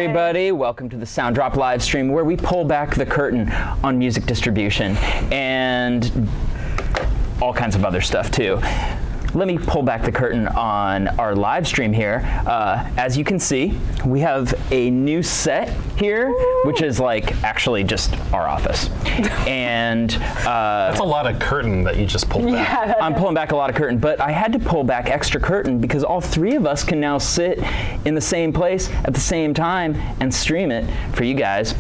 everybody. Welcome to the Soundrop live stream where we pull back the curtain on music distribution and all kinds of other stuff too. Let me pull back the curtain on our live stream here. As you can see, we have a new set here, which is like actually just our office. And that's a lot of curtain that you just pulled back. Yeah, I'm pulling back a lot of curtain, but I had to pull back extra curtain because all three of us can now sit in the same place at the same time and stream it for you guys.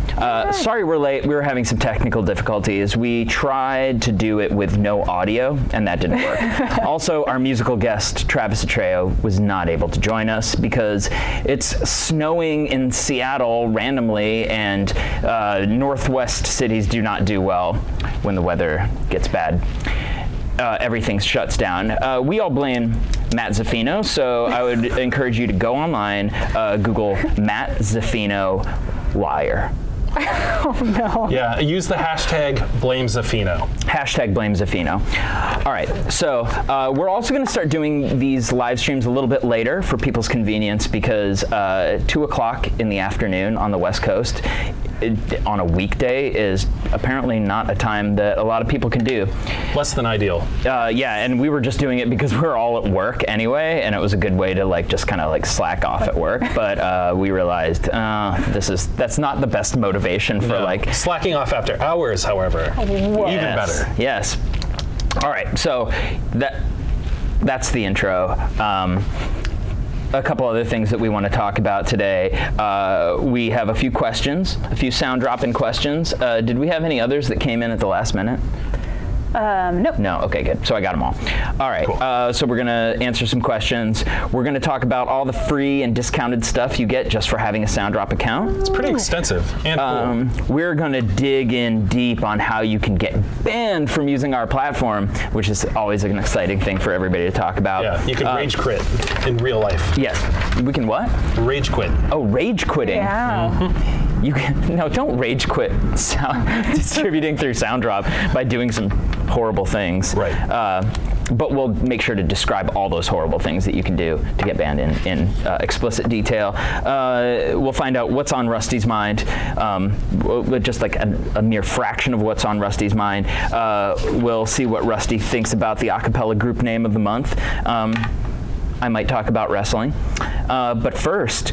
Sorry we're late. We were having some technical difficulties. We tried to do it with no audio, and that didn't work. Also, our musical guest, Travis Atreo, was not able to join us because it's snowing in Seattle randomly, and northwest cities do not do well when the weather gets bad. Everything shuts down. We all blame Matt Zaffino, so I would encourage you to go online, Google Matt Zaffino liar. Oh no. Yeah, use the hashtag #BlameZaffino. Hashtag #BlameZaffino. All right, so we're also going to start doing these live streams a little bit later for people's convenience because 2 o'clock in the afternoon on the West Coast on a weekday is apparently not a time that a lot of people can do. Less than ideal. Yeah, and we were just doing it because we're all at work anyway, and it was a good way to like just kind of like slack off at work. But we realized that's not the best motivation for like slacking off after hours. However, even better. Yes. All right. So that's the intro. A couple other things that we want to talk about today. We have a few questions, a few sound drop-in questions. Did we have any others that came in at the last minute? Nope. No, okay, good. So I got them all. All right, cool. So we're gonna answer some questions. We're gonna talk about all the free and discounted stuff you get just for having a Soundrop account. It's pretty extensive and cool. We're gonna dig in deep on how you can get banned from using our platform, which is always an exciting thing for everybody to talk about. Yeah, you can rage quit in real life. Yes, we can what? Rage quit. Oh, rage quitting. Yeah. Mm-hmm. You can, no, don't rage quit distributing through Soundrop by doing some horrible things. Right. But we'll make sure to describe all those horrible things that you can do to get banned in explicit detail. We'll find out what's on Rusty's mind, just like a mere fraction of what's on Rusty's mind. We'll see what Rusty thinks about the a cappella group name of the month. I might talk about wrestling. But first,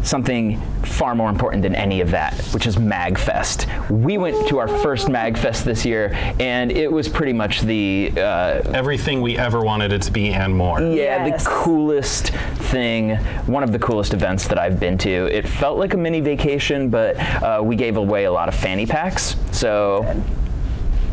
something far more important than any of that, which is MagFest. We went to our first MagFest this year, and it was pretty much the everything we ever wanted it to be and more. Yeah, yes. The coolest thing, one of the coolest events that I've been to. It felt like a mini vacation, but we gave away a lot of fanny packs, so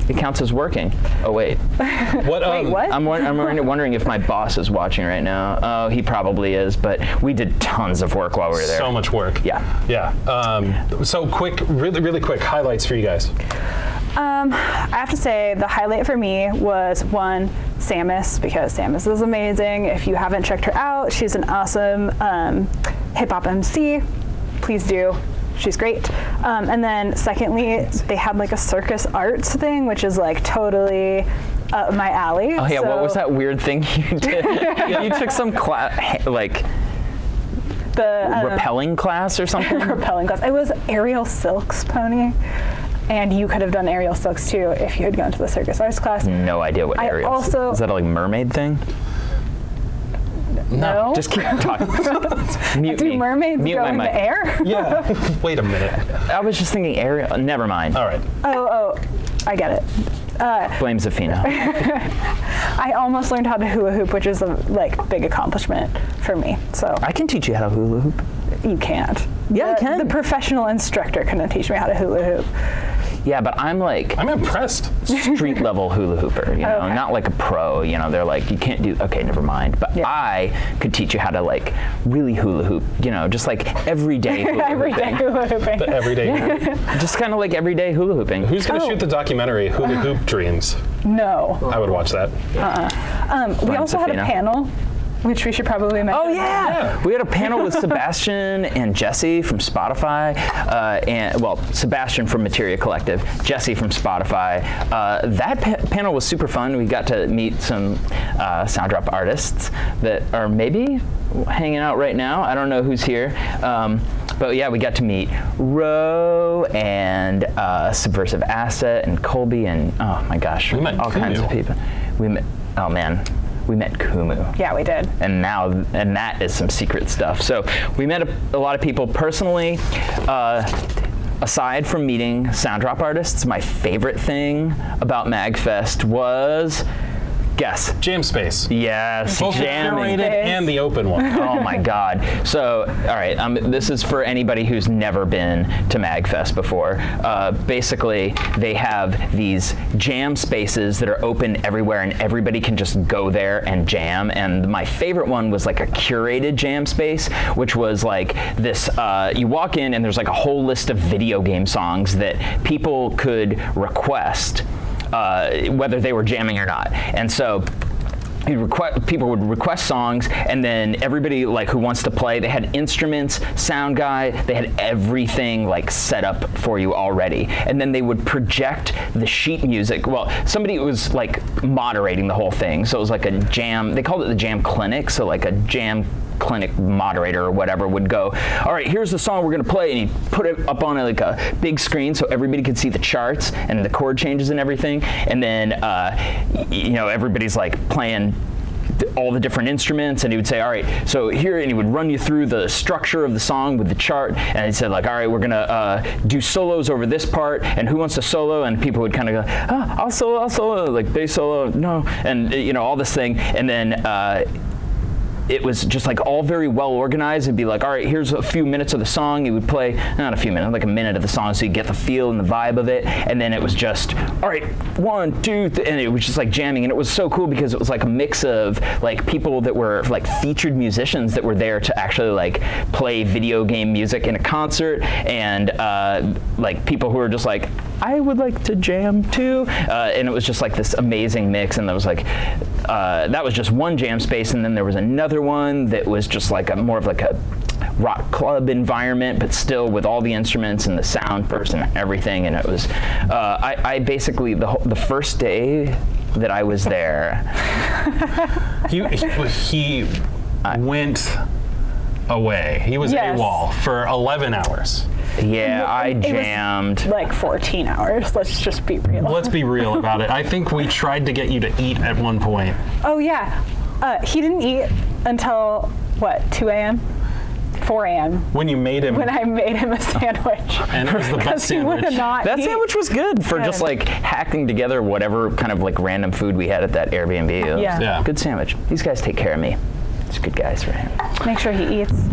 it counts as working. Oh wait. Wait, what? I'm wondering if my boss is watching right now. Oh, he probably is, but we did tons of work while we were there. So much work. Yeah. Yeah. So quick, really quick highlights for you guys. I have to say the highlight for me was one, Samus, because Samus is amazing. If you haven't checked her out, she's an awesome hip-hop MC. Please do. She's great. And then secondly, they had like a circus arts thing, which is like totally up my alley. Oh yeah, so, what was that weird thing you did? You took some class, like the rappelling class or something? Rappelling class. It was aerial silks, Pony. And you could have done aerial silks too if you had gone to the circus arts class. No idea what aerial silks is. Is that a like mermaid thing? No. Just keep talking. Mute Do me. mermaids Mute go my in mic. the air? Yeah. Wait a minute. I was just thinking aerial. Never mind. All right. Oh, I get it. Blame Zaffino. I almost learned how to hula hoop, which is a like big accomplishment for me. So I can teach you how to hula hoop. you can't. Yeah, I can. The professional instructor couldn't teach me how to hula hoop. Yeah, but I'm impressed. Street level hula hooper, you know, Okay. not like a pro, you know, they're like, you can't do, okay, never mind. But Yeah. I could teach you how to like really hula hoop, you know, just like everyday hula Everyday hooping. hula hooping. The everyday. Just kind of like everyday hula hooping. Who's going to shoot the documentary Hula Hoop Dreams? No. I would watch that. We also had a Safina. panel, which we should probably mention. Oh yeah. Yeah. We had a panel with Sebastian and Jesse from Spotify, and well, Sebastian from Materia Collective, Jesse from Spotify. That panel was super fun. We got to meet some Soundrop artists that are maybe hanging out right now. I don't know who's here. But yeah, we got to meet Ro and Subversive Asset and Colby and oh my gosh, we met all Kumu. kinds of people. We met Kumu. Yeah, we did. And that is some secret stuff. So we met a lot of people personally. Aside from meeting Soundrop artists, my favorite thing about MagFest was, guess. Jam space. Yes, Both the jamming. curated and the open one. Oh my God. So, all right, this is for anybody who's never been to MagFest before. Basically, they have these jam spaces that are open everywhere and everybody can just go there and jam. And my favorite one was like a curated jam space, which was like this, you walk in and there's like a whole list of video game songs that people could request. Whether they were jamming or not. And so people would request songs, and then everybody like who wants to play, they had instruments, sound guy, they had everything like set up for you already. And then they would project the sheet music. Well, somebody was like moderating the whole thing. So it was like a jam, they called it the jam clinic. So like a jam clinic moderator or whatever would go, all right, here's the song we're gonna play, and he'd put it up on like a big screen so everybody could see the charts and the chord changes and everything. And then you know, everybody's like playing all the different instruments, and he would say, all right, so here, and he would run you through the structure of the song with the chart, and he said like, all right, we're gonna do solos over this part, and who wants to solo? And people would kind of go, oh, I'll solo, like bass solo, no, and you know, all this thing. And then it was just like all very well organized. It'd be like, all right, here's a few minutes of the song. He would play, not a few minutes, like a minute of the song, so you get the feel and the vibe of it. And then it was just, all right, 1, 2, and it was just like jamming. And it was so cool because it was like a mix of like people that were like featured musicians that were there to actually like play video game music in a concert, and like people who were just like, I would like to jam too. And it was just like this amazing mix. And there was like, that was just one jam space, and then there was another one that was just like more of like a rock club environment, but still with all the instruments and the sound person and everything. And it was, I basically, the first day that I was there. he went away. He was AWOL for 11 hours. Yeah, I jammed. It was like 14 hours, let's just be real. Let's be real about it. I think we tried to get you to eat at one point. Oh yeah, he didn't eat until, what, 2 a.m.? 4 a.m. When you made him. When I made him a sandwich. And it was the best sandwich. That sandwich was good for just like hacking together whatever kind of like random food we had at that Airbnb. It was Yeah. Good sandwich. These guys take care of me. It's good guys, right? Make sure he eats,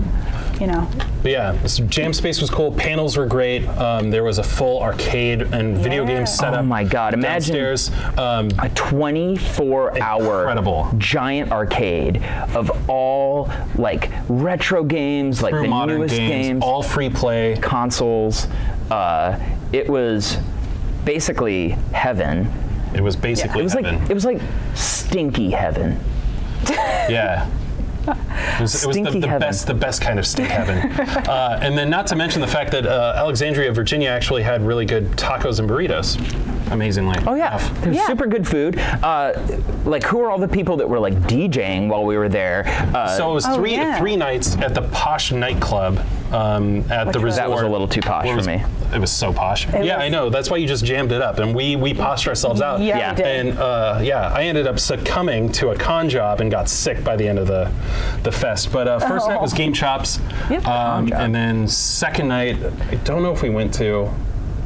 you know. But yeah, this jam space was cool. Panels were great. There was a full arcade and video game setup. Oh my God! Imagine downstairs. A 24-hour Incredible. giant arcade of all like retro games, like True the modern newest games, all free play consoles. It was basically heaven. It was basically heaven. It was like stinky heaven. Yeah. It was the best kind of stink heaven. And then not to mention the fact that Alexandria, Virginia actually had really good tacos and burritos, amazingly. Oh yeah, it was super good food. Like, who are all the people that were like DJing while we were there? So it was three nights at the posh nightclub at the resort. That was a little too posh for me. It was so posh. I know. That's why you just jammed it up, and we poshed ourselves out. Yeah, we did. And I ended up succumbing to a con job and got sick by the end of the fest. But first night was Game Chops, and then second night, I don't know if we went to.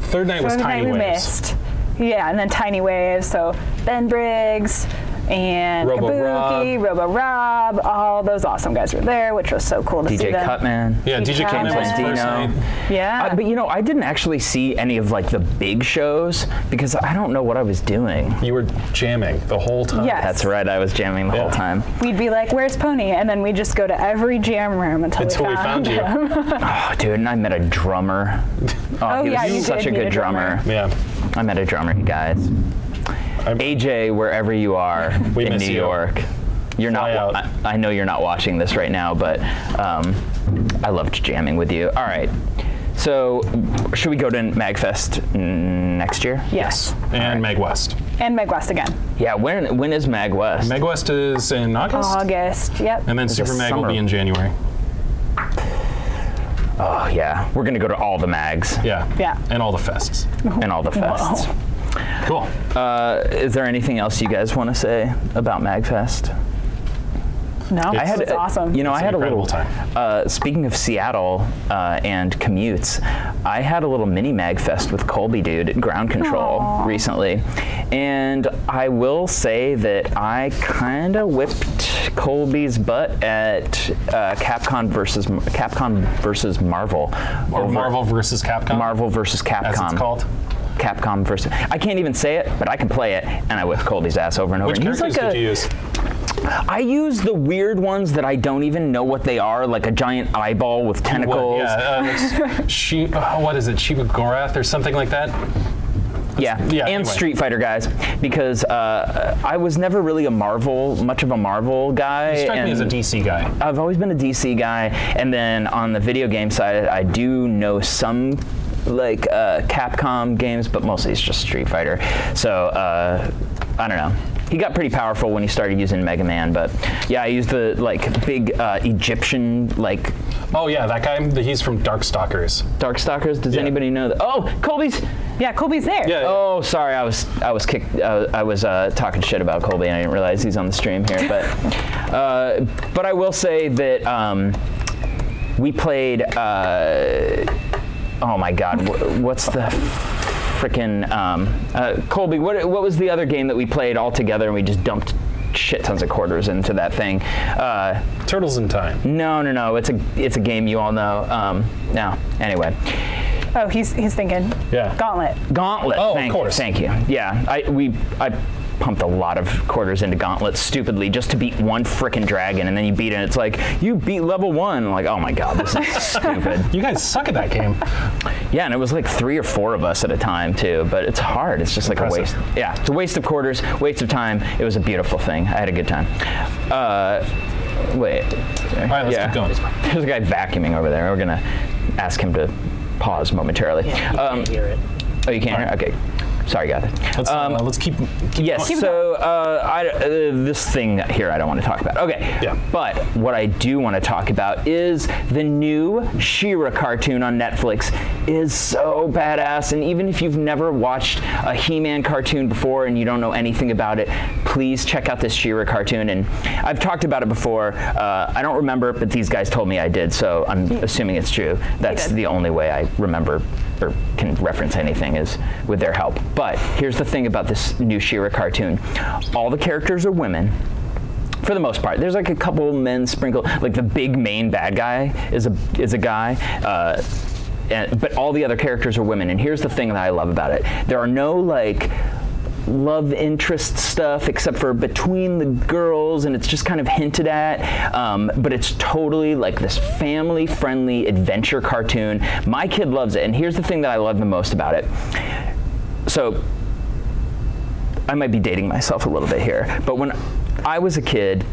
Third night was Tiny Waves. Missed. Yeah, and then Tiny Waves. So Ben Briggs and Kabuki, Robo-Rob, all those awesome guys were there, which was so cool to see them. DJ Cutman. Yeah, DJ Cutman was first night. Yeah. But you know, I didn't actually see any of like the big shows because I don't know what I was doing. You were jamming the whole time. Yes. That's right, I was jamming the whole time. We'd be like, where's Pony? And then we'd just go to every jam room until we found you. Oh, dude, and I met a drummer. Oh, he was such a good drummer. Yeah. I met a drummer, you guys. AJ, wherever you are in New York, you're not. I know you're not watching this right now, but I loved jamming with you. All right, so should we go to MagFest next year? Yes. And MagWest. And MagWest again. Yeah. When is MagWest? MagWest is in August. August. Yep. And then Super Mag will be in January. Oh yeah, we're gonna go to all the mags. Yeah. Yeah. And all the fests. And all the fests. Cool. Is there anything else you guys want to say about MagFest? No, it's awesome. You know, It's I had an a little incredible speaking of Seattle and commutes, I had a little mini MagFest with Colby Dude at Ground Control recently, and I will say that I kind of whipped Colby's butt at Capcom versus Marvel. Or Marvel versus Capcom. Marvel versus Capcom. As it's called. Capcom versus. I can't even say it, but I can play it, and I whipped Colby's ass over and over. Which and characters did you use? I use the weird ones that I don't even know what they are, like a giant eyeball with tentacles. What is it? Shiba Gorath or something like that? Yeah, and anyway. Street Fighter guys, because I was never really much of a Marvel guy. You strike and me as a DC guy. I've always been a DC guy, and then on the video game side, I do know some like Capcom games, but mostly it's just Street Fighter. So I don't know. He got pretty powerful when he started using Mega Man, but yeah, I used the like big Egyptian like. Oh yeah, that guy. He's from Darkstalkers. Darkstalkers. Does anybody know that? Oh, Colby's. Yeah, Colby's there. Yeah. Oh, sorry, I was kicked. I was talking shit about Colby, and I didn't realize he's on the stream here. But I will say that we played. Oh my God, what's the frickin' Colby? What was the other game that we played all together and we just dumped shit tons of quarters into that thing? Turtles in Time. No. It's a game you all know. No. Anyway. Oh, he's thinking. Yeah. Gauntlet. Oh, Thank of course. You. Yeah. I pumped a lot of quarters into Gauntlet stupidly just to beat one frickin' dragon, and then you beat it and it's like, you beat level 1. I'm like, oh my God, this is stupid. You guys suck at that game. Yeah, and it was like 3 or 4 of us at a time too, but it's hard. It's just like Impressive. a waste. Yeah, it's a waste of quarters, waste of time. It was a beautiful thing. I had a good time. Wait. All right, let's keep going. There's a guy vacuuming over there. We're gonna ask him to pause momentarily. Yeah, you can't hear it. Oh, you can't hear it? Okay. Sorry, guys. Let's keep Yes, going. so this thing here I don't want to talk about. Okay, Yeah. But what I do want to talk about is the new She-Ra cartoon on Netflix is so badass, and even if you've never watched a He-Man cartoon before and you don't know anything about it, please check out this She-Ra cartoon. And I've talked about it before. I don't remember, but these guys told me I did, so I'm assuming it's true. That's the only way I remember or can reference anything is with their help. But here's the thing about this new She-Ra cartoon. All the characters are women, for the most part. There's like a couple men sprinkled, like the big main bad guy is a guy, but all the other characters are women. And here's the thing that I love about it. There are no like love interest stuff except for between the girls, and it's just kind of hinted at, but it's totally like this family friendly adventure cartoon. My kid loves it, and here's the thing that I love the most about it. So I might be dating myself a little bit here, but when I was a kid,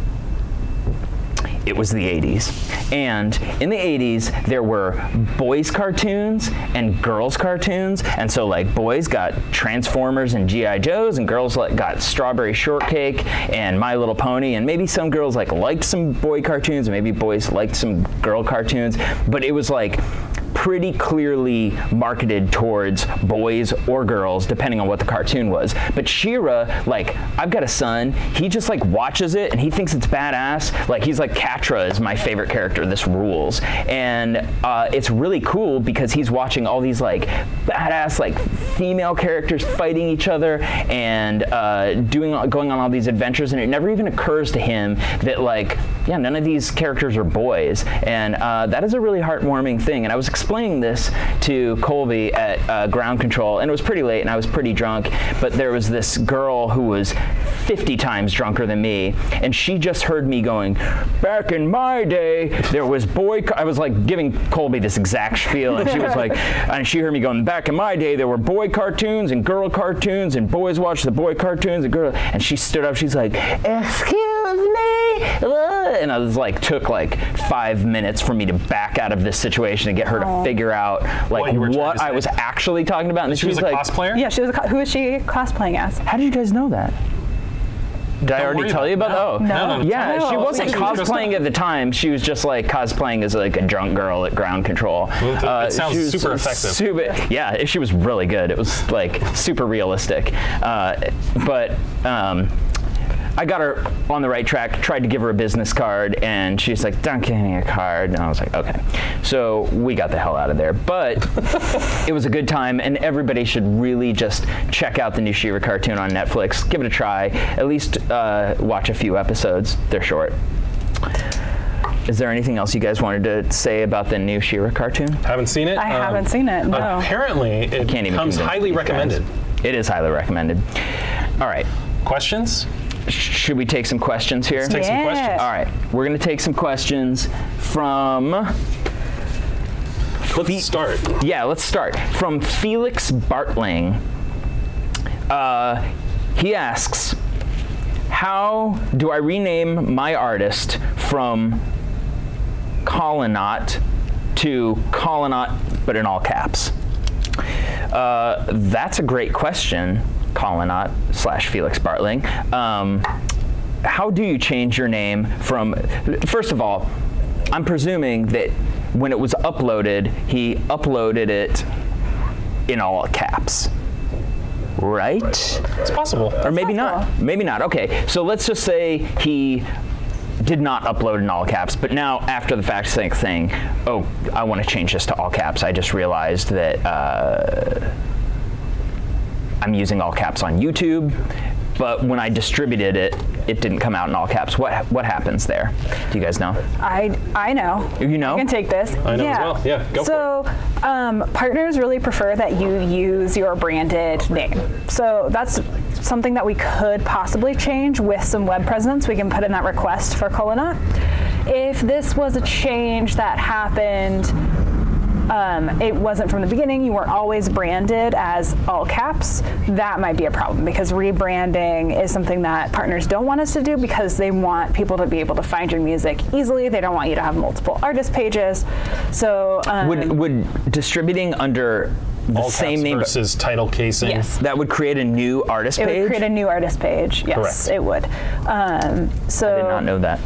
it was the 80s. And in the 80s, there were boys cartoons and girls cartoons. And so like boys got Transformers and G.I. Joes, and girls like got Strawberry Shortcake and My Little Pony. And maybe some girls like liked some boy cartoons, and maybe boys liked some girl cartoons. But it was like pretty clearly marketed towards boys or girls, depending on what the cartoon was. But She-Ra, like, I've got a son, he just like watches it and he thinks it's badass. Like, he's like, Catra is my favorite character, this rules. And it's really cool because he's watching all these like badass like female characters fighting each other and going on all these adventures, and it never even occurs to him that like, yeah, none of these characters are boys. And that is a really heartwarming thing. And I was explaining this to Colby at Ground Control, and it was pretty late and I was pretty drunk, but there was this girl who was 50 times drunker than me, and she just heard me going, back in my day, there was I was like giving Colby this exact spiel, and she was like, and she heard me going, back in my day, there were boy cartoons and girl cartoons, and boys watched the boy cartoons and girl, and she stood up, she's like, excuse me, and I was like, took like 5 minutes for me to back out of this situation and get her to figure out like what I was actually talking about. And she was a like, cosplayer? Yeah, who is she cosplaying as? How did you guys know that? Did I already tell you about that? Oh. No. Yeah, she wasn't cosplaying at the time. She was just like cosplaying as like a drunk girl at ground control. It sounds super effective. Yeah, she was really good. It was like super realistic. I got her on the right track, tried to give her a business card, and she's like, don't give me a card. And I was like, okay. So we got the hell out of there. But it was a good time, and everybody should really just check out the new She-Ra cartoon on Netflix. Give it a try. At least watch a few episodes. They're short. Is there anything else you guys wanted to say about the new She-Ra cartoon? Haven't seen it? I haven't seen it, no. Apparently, it comes highly recommended. It is highly recommended. All right. Questions? Should we take some questions here? Let's take some questions. All right. We're going to take some questions from... Let's start. Yeah, let's start. From Felix Bartling. He asks, how do I rename my artist from Colinaut to Colinaut, but in all caps? That's a great question, Colinaut / Felix Bartling. How do you change your name from, first of all, I'm presuming that when it was uploaded, he uploaded it in all caps, right? It's possible. Or maybe not. Maybe not. Okay, so let's just say he did not upload in all caps, but now after the fact saying, oh, I want to change this to all caps. I just realized that I'm using all caps on YouTube, but when I distributed it, it didn't come out in all caps. What happens there? Do you guys know? I know. You know? I can take this. I know as well. Yeah, go for it. Partners really prefer that you use your branded name. So that's something that we could possibly change with some web presence. We can put in that request for Colinaut. If this was a change that happened, it wasn't from the beginning, you weren't always branded as all caps, that might be a problem, because rebranding is something that partners don't want us to do because they want people to be able to find your music easily. They don't want you to have multiple artist pages. So would distributing under the all same name versus title casing. Yes. That would create a new artist page? It would create a new artist page. Yes, correct. It would. So I did not know that.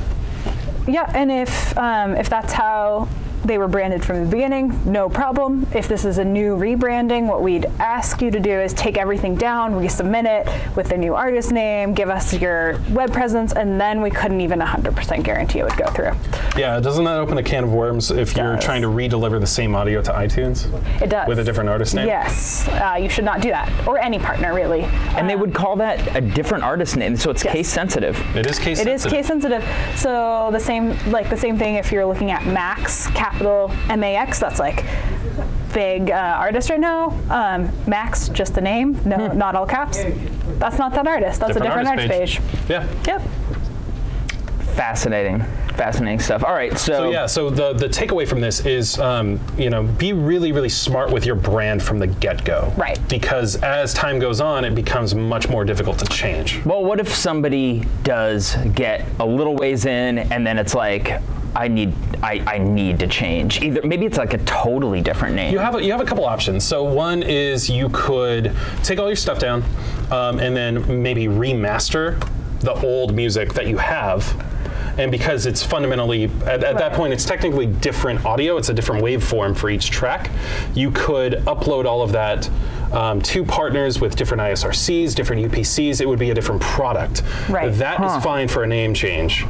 Yeah, and if that's how they were branded from the beginning, no problem. If this is a new rebranding, what we'd ask you to do is take everything down, resubmit it with the new artist name, give us your web presence, and then we couldn't even 100% guarantee it would go through. Yeah, doesn't that open a can of worms if you're trying to redeliver the same audio to iTunes? It does. With a different artist name? Yes, you should not do that, or any partner really. And they would call that a different artist name, so it's case sensitive. It is case sensitive. It is case sensitive. So the same thing if you're looking at Max, capital MAX, that's like big artist right now. Max, just the name, no, not all caps. That's not that artist. That's a different artist page. Yeah. Yep. Fascinating stuff. All right, so the takeaway from this is, be really, really smart with your brand from the get-go. Right. Because as time goes on, it becomes much more difficult to change. Well, what if somebody does get a little ways in, and then it's like, I need to change. Either maybe it's like a totally different name. You have a couple options. So one is you could take all your stuff down, and then maybe remaster the old music that you have. And because it's fundamentally, at that point, it's technically different audio. It's a different waveform for each track. You could upload all of that to partners with different ISRCs, different UPCs. It would be a different product. Right. That is fine for a name change.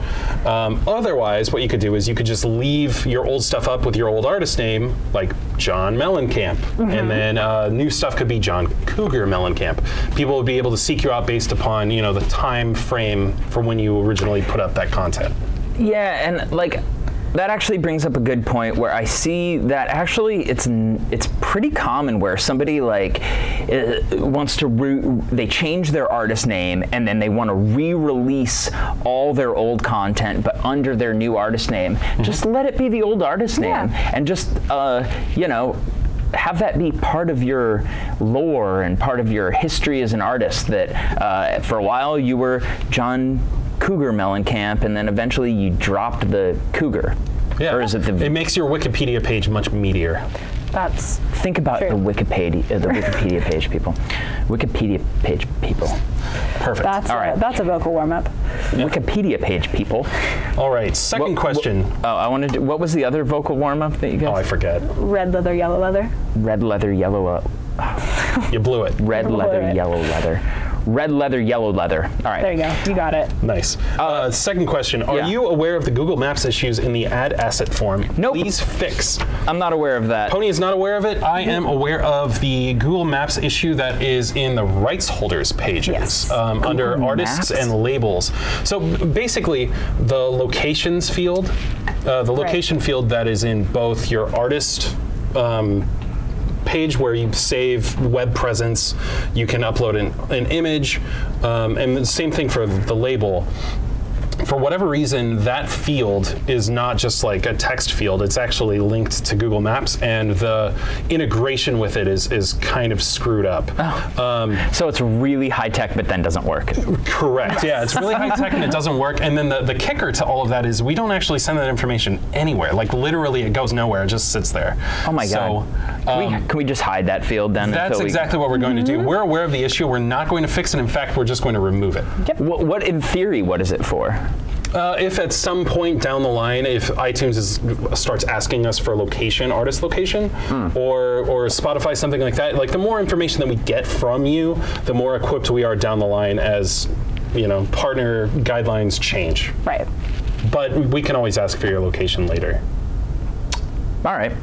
Otherwise, what you could do is you could just leave your old stuff up with your old artist name, like John Mellencamp. And then new stuff could be John Cougar Mellencamp. People would be able to seek you out based upon, the time frame from when you originally put up that content. Yeah, and like that actually brings up a good point where I see that actually it's pretty common where somebody like wants to they change their artist name and then they want to re-release all their old content but under their new artist name. Just let it be the old artist name and just have that be part of your lore and part of your history as an artist, that for a while you were John Cougar Mellencamp, and then eventually you dropped the Cougar. Yeah, or is it it makes your Wikipedia page much meatier. That's Think about true. the Wikipedia page people. Wikipedia page people. Perfect. That's a vocal warm-up. Wikipedia page people. All right, second question. What was the other vocal warm-up that you guys? Oh, I forget. Red leather, yellow leather. Red leather, yellow. You blew it. Red leather, it. yellow leather. Red leather, yellow leather. All right. There you go. You got it. Nice. Second question. Are you aware of the Google Maps issues in the add asset form? Nope. Please fix. I'm not aware of that. Pony is not aware of it. I am aware of the Google Maps issue that is in the rights holders pages Yes. under artists Maps? and labels. So basically, the locations field, field that is in both your artist page where you save web presence, you can upload an image, and the same thing for the label. For whatever reason, that field is not just like a text field, it's actually linked to Google Maps, and the integration with it is kind of screwed up. So it's really high tech, but then doesn't work. Correct, yeah, it's really high tech and it doesn't work. And then the kicker to all of that is we don't actually send that information anywhere. Like literally it goes nowhere, it just sits there. Oh my God. Can we just hide that field then? That's exactly what we're going to do. We're aware of the issue, we're not going to fix it. In fact, we're just going to remove it. Yep. What in theory, what is it for? If at some point down the line, if iTunes starts asking us for a location, artist location, or Spotify, something like that, like the more information that we get from you, the more equipped we are down the line as, partner guidelines change. Right. But we can always ask for your location later. All right.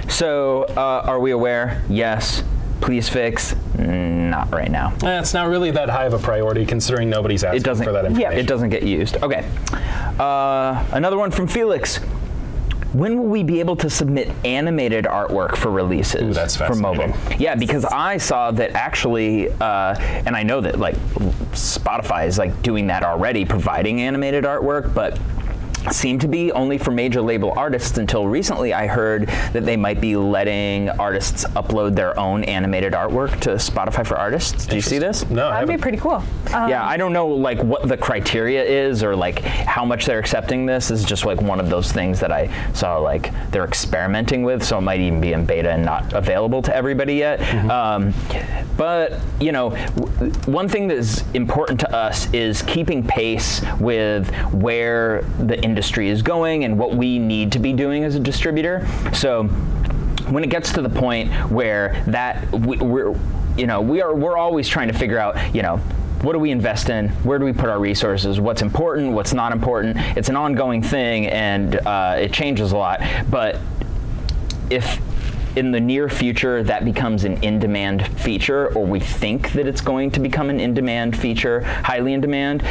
So are we aware? Yes. Please fix. Not right now. It's not really that high of a priority considering nobody's asking for that information. Yeah, it doesn't get used. Okay. Another one from Felix. When will we be able to submit animated artwork for releases? Ooh, that's for mobile? fascinating. Yeah, because I saw that actually, and I know that like Spotify is like doing that already, providing animated artwork, but seemed to be only for major label artists until recently I heard that they might be letting artists upload their own animated artwork to Spotify for Artists. Do you see this? No, That'd be pretty cool. Yeah, I don't know like what the criteria is or like how much they're accepting this. This is just like one of those things that I saw like they're experimenting with, so it might even be in beta and not available to everybody yet. But one thing that is important to us is keeping pace with where the industry is going and what we need to be doing as a distributor. So when it gets to the point where that we're always trying to figure out, what do we invest in? Where do we put our resources? What's important? What's not important? It's an ongoing thing, and it changes a lot. But if in the near future that becomes an in-demand feature, or we think that it's going to become an in-demand feature, highly in demand,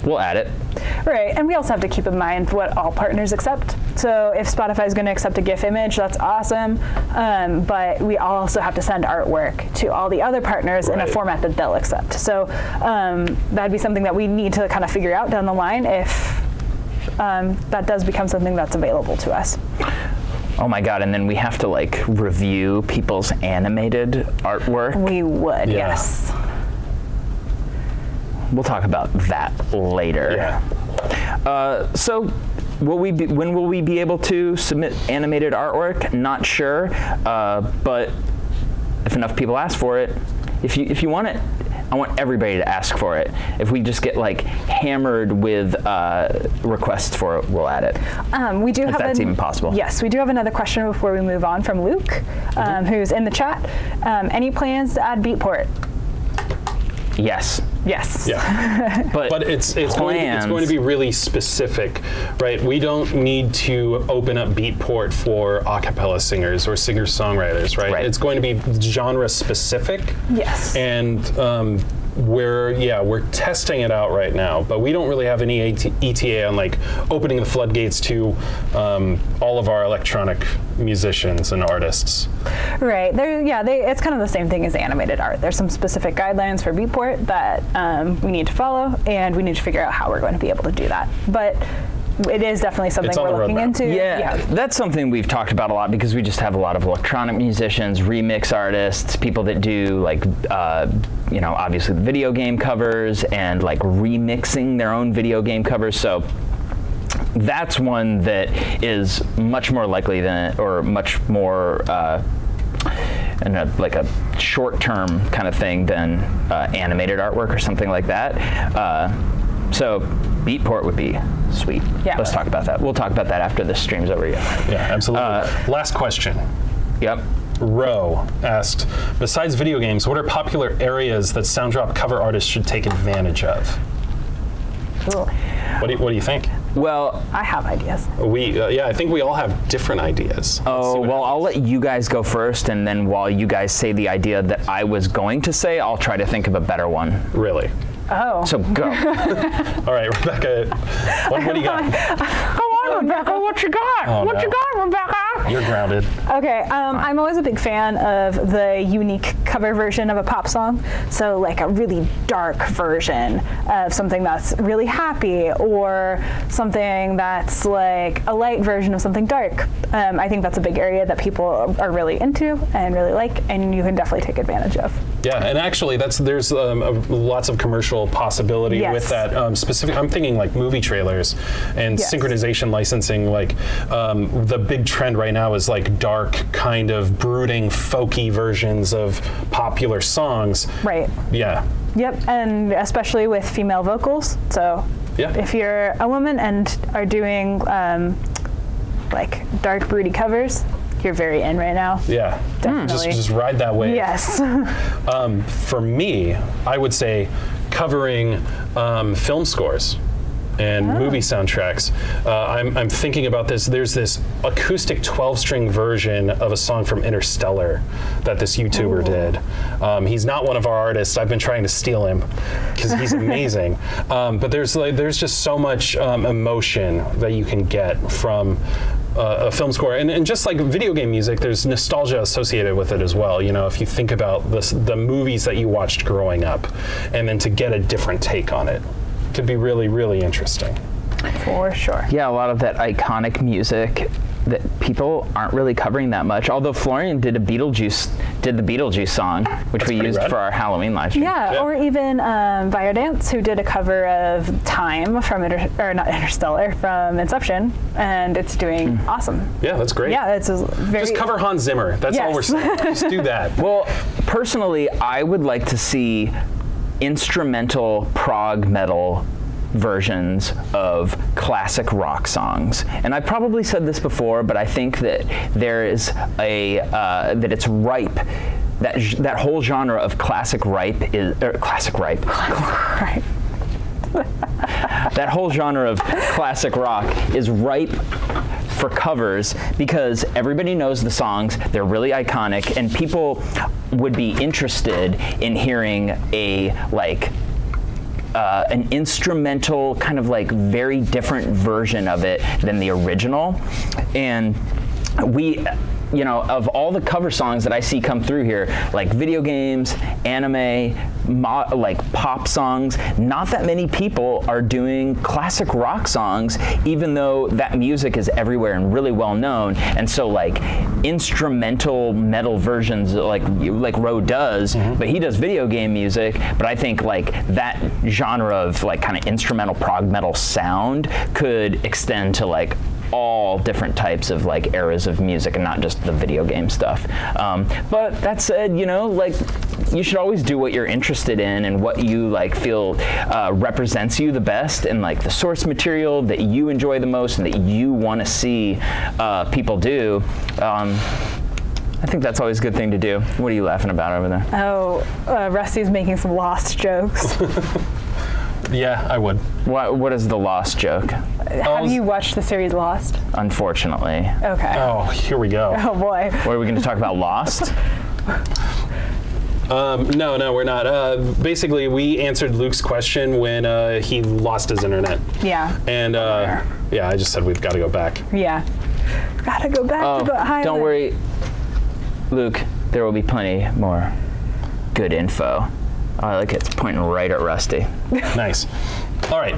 we'll add it. Right, and we also have to keep in mind what all partners accept. So if Spotify is going to accept a GIF image, that's awesome, but we also have to send artwork to all the other partners in a format that they'll accept. So that'd be something that we need to kind of figure out down the line if that does become something that's available to us. Oh my God, and then we have to like review people's animated artwork. We would, yes. We'll talk about that later. Yeah. So when will we be able to submit animated artwork? Not sure, but if enough people ask for it, if you want it, I want everybody to ask for it. If we just get like hammered with requests for it, we'll add it. We do if have that's even possible. Yes, we do have another question before we move on from Luke, who's in the chat. Any plans to add Beatport? Yes. Yes. Yeah. But it's going to be really specific, right? We don't need to open up Beatport for a cappella singers or singer-songwriters, right? It's going to be genre specific. Yes. And we're testing it out right now, but we don't really have any ETA on like opening the floodgates to all of our electronic musicians and artists. Right. It's kind of the same thing as animated art. There's some specific guidelines for Beatport that we need to follow, and we need to figure out how we're going to be able to do that. But it is definitely something we're looking into. Yeah, that's something we've talked about a lot because we just have a lot of electronic musicians, remix artists, people that do like, obviously the video game covers and like remixing their own video game covers. So that's one that is much more likely than, or much more like a short-term kind of thing than animated artwork or something like that. So Beatport would be sweet. Yeah. Let's talk about that. We'll talk about that after this stream's over. Yeah, absolutely. Last question. Yep. Roe asked, besides video games, what are popular areas that Soundrop cover artists should take advantage of? Cool. What do you think? Well, I have ideas. Yeah, I think we all have different ideas. oh, well, I'll let you guys go first, and then while you guys say the idea that I was going to say, I'll try to think of a better one. Really? Oh. So go. All right, Rebecca, what do you got? Come on, Rebecca, what you got? Oh, what no. you got, Rebecca? You're grounded. Okay, I'm always a big fan of the unique cover version of a pop song. So like a really dark version of something that's really happy, or something that's like a light version of something dark. I think that's a big area that people are really into and really like, and you can definitely take advantage of. Yeah, and actually, there's lots of commercial possibility with that. Specific, I'm thinking like movie trailers and synchronization licensing. Like the big trend right now is like dark, kind of brooding, folky versions of popular songs. Right. Yeah. Yep, and especially with female vocals. So if you're a woman and are doing like dark, broody covers, you're very in right now. Yeah, definitely. Just ride that wave. Yes. For me, I would say covering film scores and movie soundtracks. I'm thinking about this. There's this acoustic 12-string version of a song from Interstellar that this YouTuber did. He's not one of our artists. I've been trying to steal him because he's amazing. But there's just so much emotion that you can get from a film score, and just like video game music, there's nostalgia associated with it as well. You know, if you think about the movies that you watched growing up, and then to get a different take on it, could be really, really interesting. For sure. Yeah, a lot of that iconic music that people aren't really covering that much. Although Florian did the Beetlejuice song, which we used for our Halloween live stream. Yeah, or even Biodance, who did a cover of Time from Interstellar from Inception, and it's doing awesome. Yeah, that's great. Yeah, it's just cover Hans Zimmer. That's all we're saying. Just do that. Well, personally, I would like to see instrumental prog metal versions of classic rock songs. And I've probably said this before, but I think that there is that it's ripe. That whole genre of classic rock is ripe for covers because everybody knows the songs, they're really iconic, and people would be interested in hearing an instrumental kind of like very different version of it than the original. And of all the cover songs that I see come through here, like video games, anime, like pop songs, not that many people are doing classic rock songs, even though that music is everywhere and really well known. And so like instrumental metal versions like Ro does, but he does video game music, but I think like that genre of like kind of instrumental prog metal sound could extend to like all different types of like eras of music and not just the video game stuff. But that said, like you should always do what you're interested in and what you like feel represents you the best, and like the source material that you enjoy the most and that you want to see people do. I think that's always a good thing to do. What are you laughing about over there? Oh, Rusty's making some Lost jokes. Yeah, I would. What is the Lost joke? Have you watched the series Lost? Unfortunately. Okay. Oh, here we go. Oh boy. What, are we going to talk about Lost? No, we're not. Basically, we answered Luke's question when he lost his internet. Yeah. And yeah, I just said we've got to go back. Yeah. Gotta go back to the highway. Don't worry, Luke. There will be plenty more good info. I like it. It's pointing right at Rusty. Nice. All right.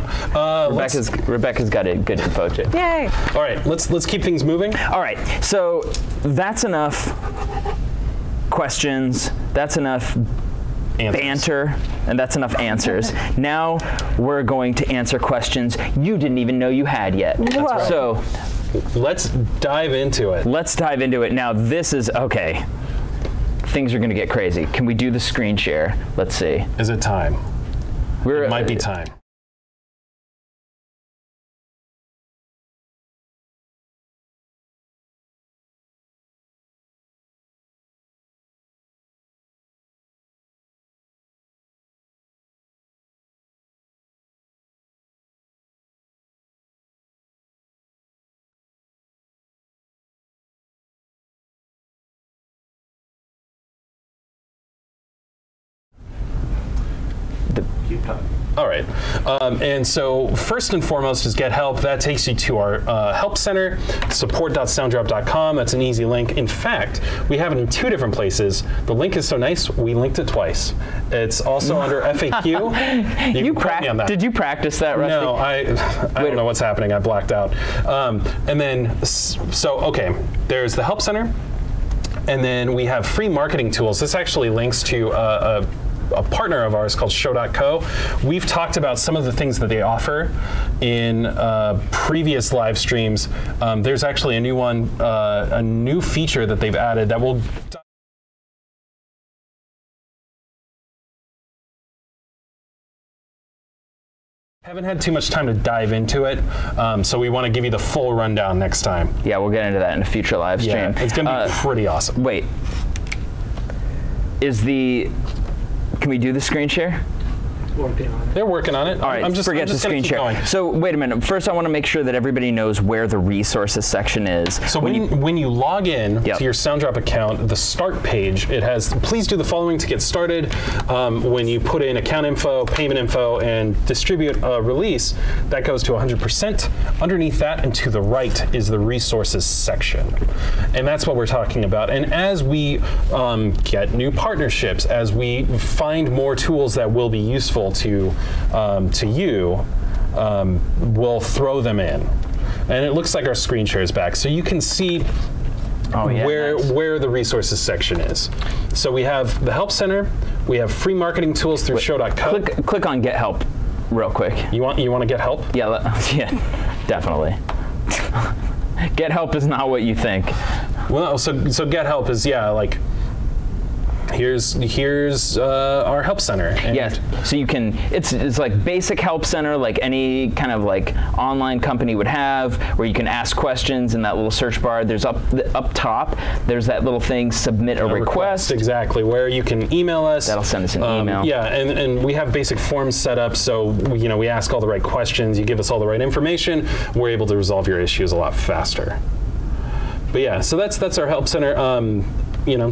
Rebecca's got a good info too. Yay. All right. Let's keep things moving. All right. So that's enough questions. That's enough banter, and that's enough answers. Now we're going to answer questions you didn't even know you had yet. Right. So let's dive into it. Let's dive into it. Now this is, okay, things are going to get crazy. Can we do the screen share? Let's see. Is it time? It might be time. All right, and so first and foremost is Get Help. That takes you to our help center, support.soundrop.com. That's an easy link. In fact, we have it in 2 different places. The link is so nice, we linked it twice. It's also under FAQ. You can me on that. Did you practice that, Rusty? No, I don't know what's happening. I blacked out. And then, so okay, there's the help center, and then we have free marketing tools. This actually links to a partner of ours called show.co. We've talked about some of the things that they offer in previous live streams. There's actually a new one, a new feature that they've added that will haven't had too much time to dive into it, so we want to give you the full rundown next time. Yeah, we'll get into that in a future live stream. Yeah, it's going to be pretty awesome. Wait. Can we do the screen share? Working on it. They're working on it. All right, forget the screen share. Going. So wait a minute. First, I want to make sure that everybody knows where the resources section is. So when you log in to your Soundrop account, the start page, it has, please do the following to get started. When you put in account info, payment info, and distribute a release, that goes to 100%. Underneath that and to the right is the resources section. And that's what we're talking about. And as we get new partnerships, as we find more tools that will be useful to you, we'll throw them in. And it looks like our screen share is back, so you can see where the resources section is. So we have the help center, we have free marketing tools through show.co. Click on Get Help real quick. You want to get help? Yeah, definitely. Get Help is not what you think. Well, so Get Help is, like, here's our help center. And yes, so you can, it's like basic help center, like any kind of like online company would have, where you can ask questions in that little search bar. There's up top, there's that little thing, submit a request. Exactly, where you can email us. That'll send us an email. Yeah, and we have basic forms set up, so we ask all the right questions, you give us all the right information, we're able to resolve your issues a lot faster. But yeah, so that's our help center.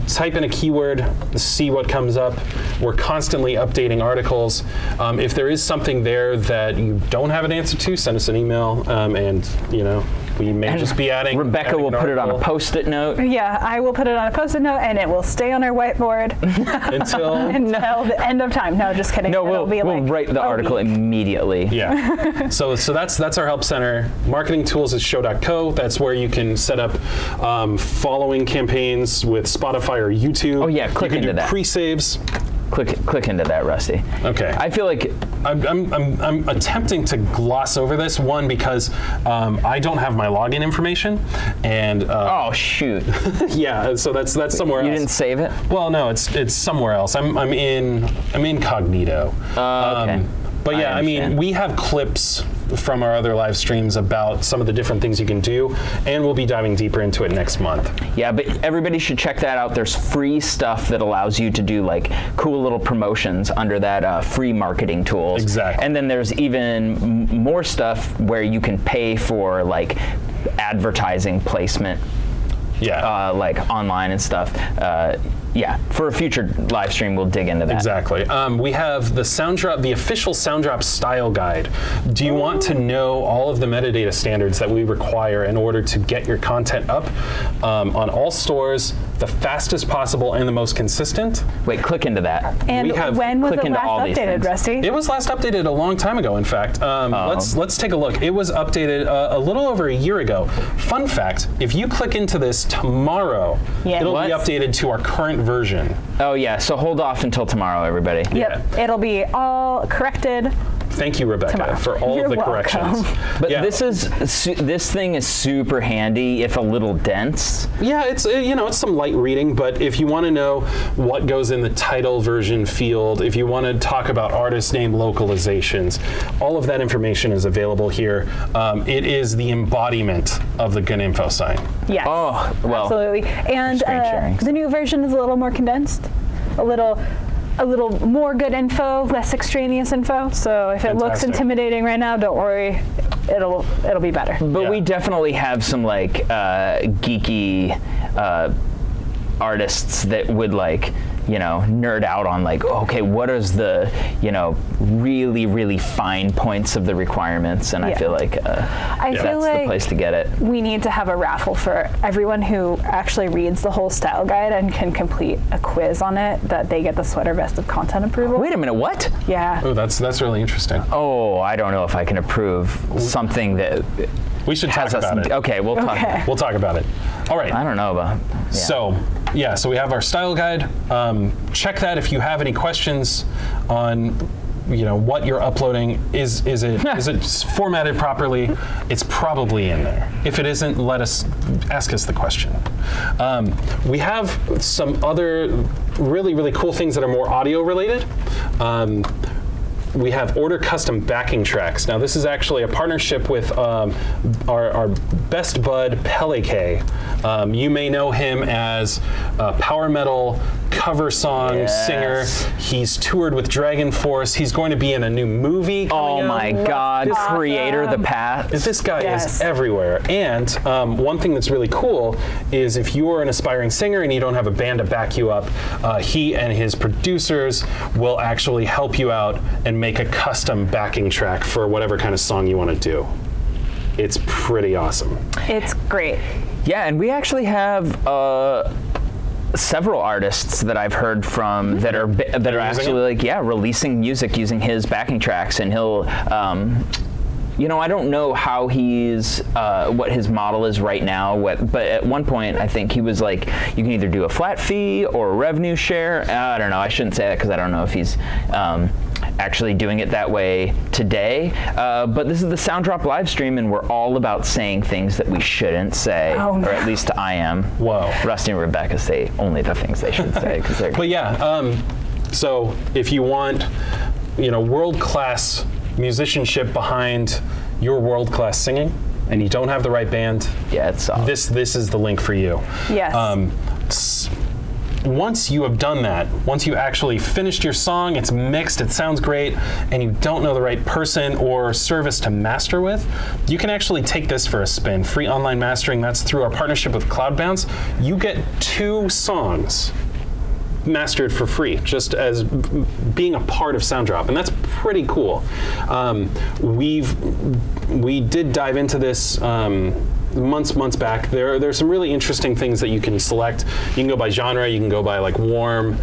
Type in a keyword, see what comes up. We're constantly updating articles. If there is something there that you don't have an answer to, send us an email, and we may just be adding. Rebecca will put it on a Post-it note. Yeah, I will put it on a Post-it note, and it will stay on our whiteboard until the end of time. No, just kidding. No, we'll write the article immediately. Yeah. So that's our help center. Marketing tools is show.co. That's where you can set up following campaigns with Spotify or YouTube. Oh yeah, click into that. Pre-saves. Click into that, Rusty. Okay. I feel like I'm attempting to gloss over this one because I don't have my login information, and oh shoot. Yeah, so that's somewhere else. You didn't save it? Well, no, it's somewhere else. I'm incognito. Okay. But yeah, I mean, we have clips from our other live streams about some of the different things you can do, and we'll be diving deeper into it next month. Yeah, but everybody should check that out. There's free stuff that allows you to do like cool little promotions under that free marketing tools. Exactly. And then there's even more stuff where you can pay for like advertising placement. Yeah. Like online and stuff. Yeah, for a future live stream, we'll dig into that. Exactly. We have the official Soundrop style guide. Do you want to know all of the metadata standards that we require in order to get your content up on all stores, the fastest possible and the most consistent? Wait, click into that. And when was it last updated, Rusty? It was last updated a long time ago, in fact. Let's take a look. It was updated a little over a year ago. Fun fact, if you click into this tomorrow, it'll be updated to our current version. Oh yeah, so hold off until tomorrow, everybody. Yep, it'll be all corrected. Thank you, Rebecca, Tomorrow. for all You're of the welcome. corrections. But Yeah. this thing is super handy, if a little dense. Yeah, it's it's some light reading, but if you want to know what goes in the title version field, if you want to talk about artist name localizations, all of that information is available here. It is the embodiment of the GNinfo sign. Yes. Oh, well. Absolutely. And screen sharing. the new version is a little more condensed, a little more good info, less extraneous info. So if it looks Fantastic. intimidating right now, don't worry, it'll be better. But Yeah. we definitely have some like geeky artists that would like, nerd out on like, okay, what is the, really, really fine points of the requirements? And I Yeah. feel like I feel that's the like place to get it. we need to have a raffle for everyone who actually reads the whole style guide and can complete a quiz on it, that they get the sweater vest of content approval. Wait a minute, what? Yeah. Oh, that's really interesting. Oh, I don't know if I can approve something that We should talk has us. about it. Okay, we'll talk. Okay. We'll talk about it. All right. I don't know about. Yeah. So we have our style guide. Check that if you have any questions on what you're uploading. Is it formatted properly? It's probably in there. If it isn't, ask us the question. We have some other really, really cool things that are more audio related. We have order custom backing tracks. Now this is actually a partnership with our best bud Pelike. You may know him as a power metal cover song Yes. singer. He's toured with Dragon Force. He's going to be in a new movie coming Oh my out. God! This- Creator, the Awesome. path. This guy Yes. is everywhere. And one thing that's really cool is if you are an aspiring singer and you don't have a band to back you up, he and his producers will actually help you out and make a custom backing track for whatever kind of song you want to do. It's pretty awesome. It's great. Yeah, and we actually have several artists that I've heard from that are actually releasing music using his backing tracks, and he'll. I don't know how he's what his model is right now. But at one point, I think he was like, you can either do a flat fee or a revenue share. I don't know. I shouldn't say that because I don't know if he's actually doing it that way today. But this is the Soundrop live stream, and we're all about saying things that we shouldn't say, Oh, no. or at least I am. Whoa. Rusty and Rebecca say only the things they should say because they're. But yeah, so if you want, world-class musicianship behind your world-class singing, and you don't have the right band, Yeah, it's solid. this is the link for you. Yes. Once you have done that, once you actually finished your song, it's mixed, it sounds great, and you don't know the right person or service to master with, you can actually take this for a spin. Free online mastering, that's through our partnership with Cloudbounce. You get 2 songs mastered for free, just as being a part of Soundrop, and that's pretty cool. We did dive into this months back. There's some really interesting things that you can select. You can go by genre, you can go by like warm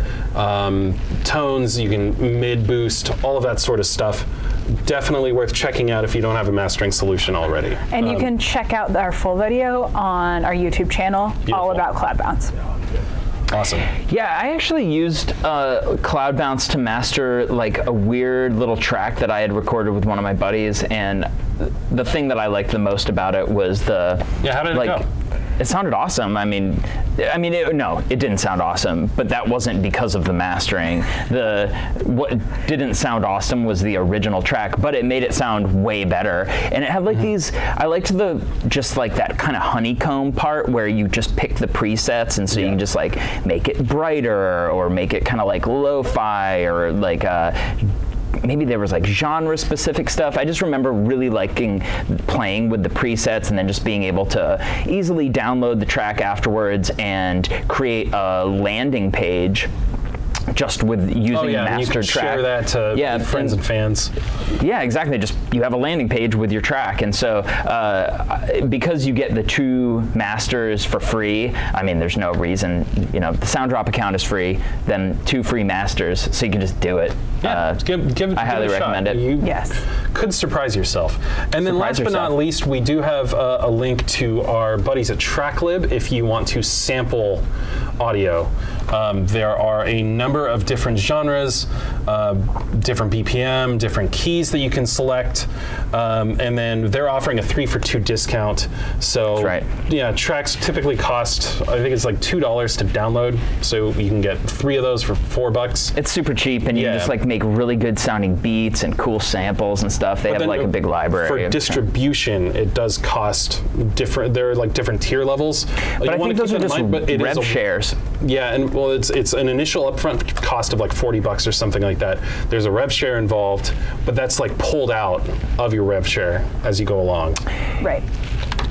tones, you can mid boost, all of that sort of stuff. Definitely worth checking out if you don't have a mastering solution already. And you can check out our full video on our YouTube channel, Beautiful. all about Cloudbounce. Awesome. Yeah, I actually used Cloudbounce to master like a weird little track that I had recorded with one of my buddies, and the thing that I liked the most about it was the How did it go? It sounded awesome. No, it didn't sound awesome, but that wasn't because of the mastering. What didn't sound awesome was the original track, but it made it sound way better. And it had like these, I liked just like that kind of honeycomb part where you just pick the presets, and so you can just like make it brighter or make it kind of like lo-fi or like maybe there was like genre specific stuff. I just remember really liking playing with the presets and then just being able to easily download the track afterwards and create a landing page just with using the and you can mastered track. share that to friends and fans. Yeah, exactly. Just you have a landing page with your track, and so because you get the 2 masters for free, I mean, there's no reason. The Soundrop account is free, then 2 free masters, so you can just do it. Yeah, I highly recommend it. You Yes. could surprise yourself. And then last but not least, we do have a link to our buddies at TrackLib if you want to sample audio. There are a number of different genres, different BPM, different keys that you can select, and then they're offering a 3-for-2 discount. So That's right. Yeah, tracks typically cost, I think it's like $2 to download, so you can get 3 of those for $4. It's super cheap, and you can just like make really good sounding beats and cool samples and stuff. They have like a big library. For distribution, it does cost different. There are like different tier levels. But I think those are just rev shares. Yeah, and well, it's an initial upfront cost of like $40 or something like that. There's a rev share involved, but that's like pulled out of your rev share as you go along. Right.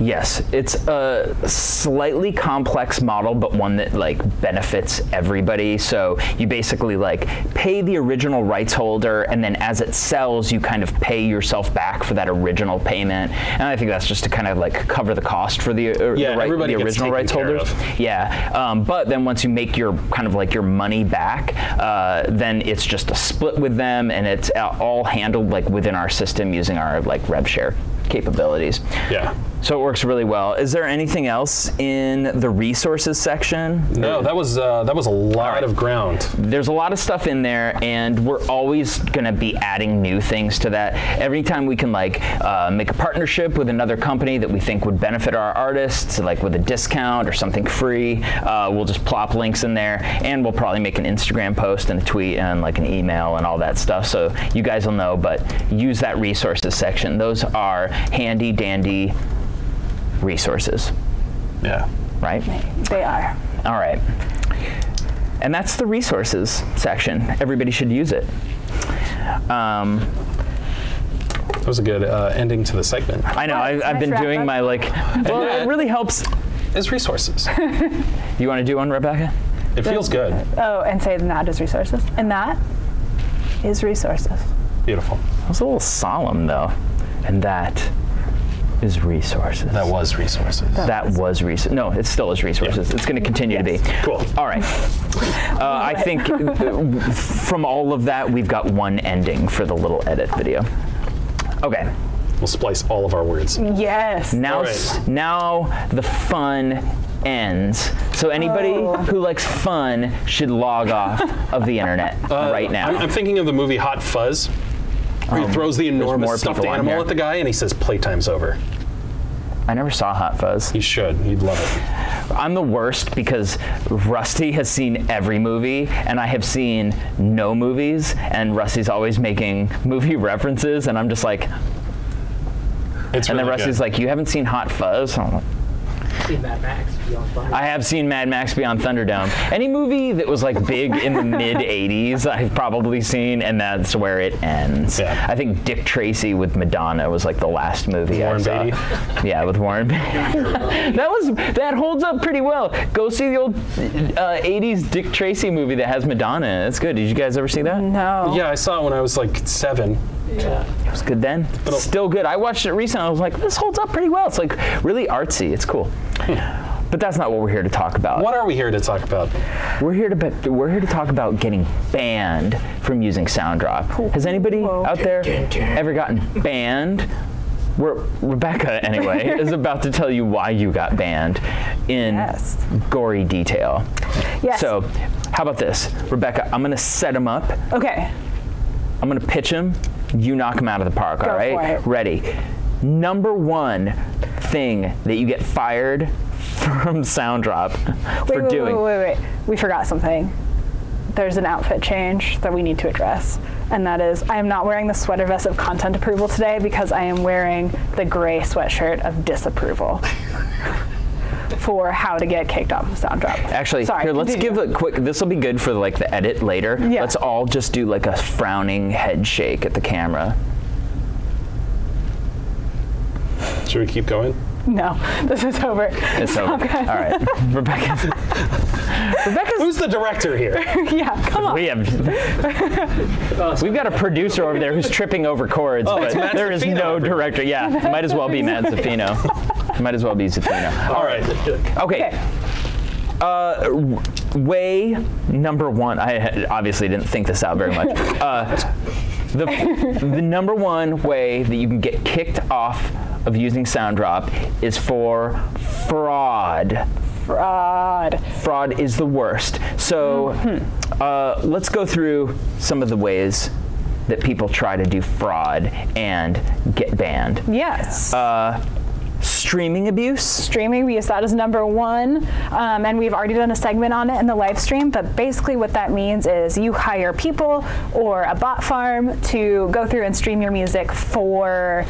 Yes, it's a slightly complex model, but one that like benefits everybody. So you basically like pay the original rights holder, and then as it sells, you kind of pay yourself back for that original payment. And I think that's just to kind of like cover the cost for the original rights holders. Yeah, but then once you make your kind of like your money back, then it's just a split with them, and it's all handled like within our system using our like rev share capabilities. Yeah. So it works really well. Is there anything else in the resources section? No, that was a lot of ground. There's a lot of stuff in there, and we're always going to be adding new things to that. Every time we can like make a partnership with another company that we think would benefit our artists, like with a discount or something free, we'll just plop links in there, and we'll probably make an Instagram post and a tweet and like an email and all that stuff, so you guys will know. But use that resources section. Those are handy dandy resources. Yeah. Right? They are. All right. And that's the resources section. Everybody should use it. That was a good ending to the segment. I know. I've been doing my like. Well, it really helps. Is resources. You want to do one, Rebecca? It feels good. Oh, and say that is resources. And that is resources. Beautiful. It was a little solemn, though. And that is resources. That was resources. That was resources. No, it still is resources. Yeah. It's going to continue to be. Cool. All right. I think from all of that, we've got one ending for the little edit video. Okay. We'll splice all of our words. Yes. Now, right. Now the fun ends. So anybody who likes fun should log off of the internet right now. I'm thinking of the movie Hot Fuzz, where he throws the enormous stuffed animal at the guy and he says, "Playtime's over." I never saw Hot Fuzz. You should. You'd love it. I'm the worst because Rusty has seen every movie and I have seen no movies, and Rusty's always making movie references, and I'm just like, it's and really then Rusty's good. like, "You haven't seen Hot Fuzz?" I'm like, Seen Mad Max Beyond Thunderdome. I have seen Mad Max Beyond Thunderdome. Any movie that was like big in the mid 80s, I've probably seen, and that's where it ends. Yeah. I think Dick Tracy with Madonna was like the last movie Warren I saw. Beatty? Yeah, with Warren Beatty. that holds up pretty well. Go see the old 80s Dick Tracy movie that has Madonna in it. It's good. Did you guys ever see that? No. Yeah, I saw it when I was like 7. Yeah. It was good then. Still good. I watched it recently. I was like, this holds up pretty well. It's like really artsy. It's cool. But that's not what we're here to talk about. What are we here to talk about? We're here to talk about getting banned from using Soundrop. Has anybody out there ever gotten banned? Rebecca, anyway, is about to tell you why you got banned in gory detail. Yes. So, how about this? Rebecca, I'm going to set him up. Okay. I'm going to pitch him. You knock him out of the park, all right? Go for it. Ready. Number one thing that you get fired from Soundrop for doing. Wait. We forgot something. There's an outfit change that we need to address. And that is, I am not wearing the sweater vest of content approval today because I am wearing the gray sweatshirt of disapproval for how to get kicked off of Soundrop. Actually, sorry, here, let's give a quick, this will be good for like the edit later. Yeah. Let's all just do like a frowning head shake at the camera. Should we keep going? No, this is over. It's over. All right. Rebecca's Who's the director here? Yeah, come on. We've got a producer over there who's tripping over chords, but there is no director. Yeah, might as well be Matt Zaffino. Might as well be Zaffino. All right. Okay. Way number one. I obviously didn't think this out very much. The number one way that you can get kicked off of using Soundrop is for fraud. Fraud. Fraud is the worst. So let's go through some of the ways that people try to do fraud and get banned. Yes. Streaming abuse. Streaming abuse, that is number one. And we've already done a segment on it in the live stream, but basically what that means is you hire people or a bot farm to go through and stream your music for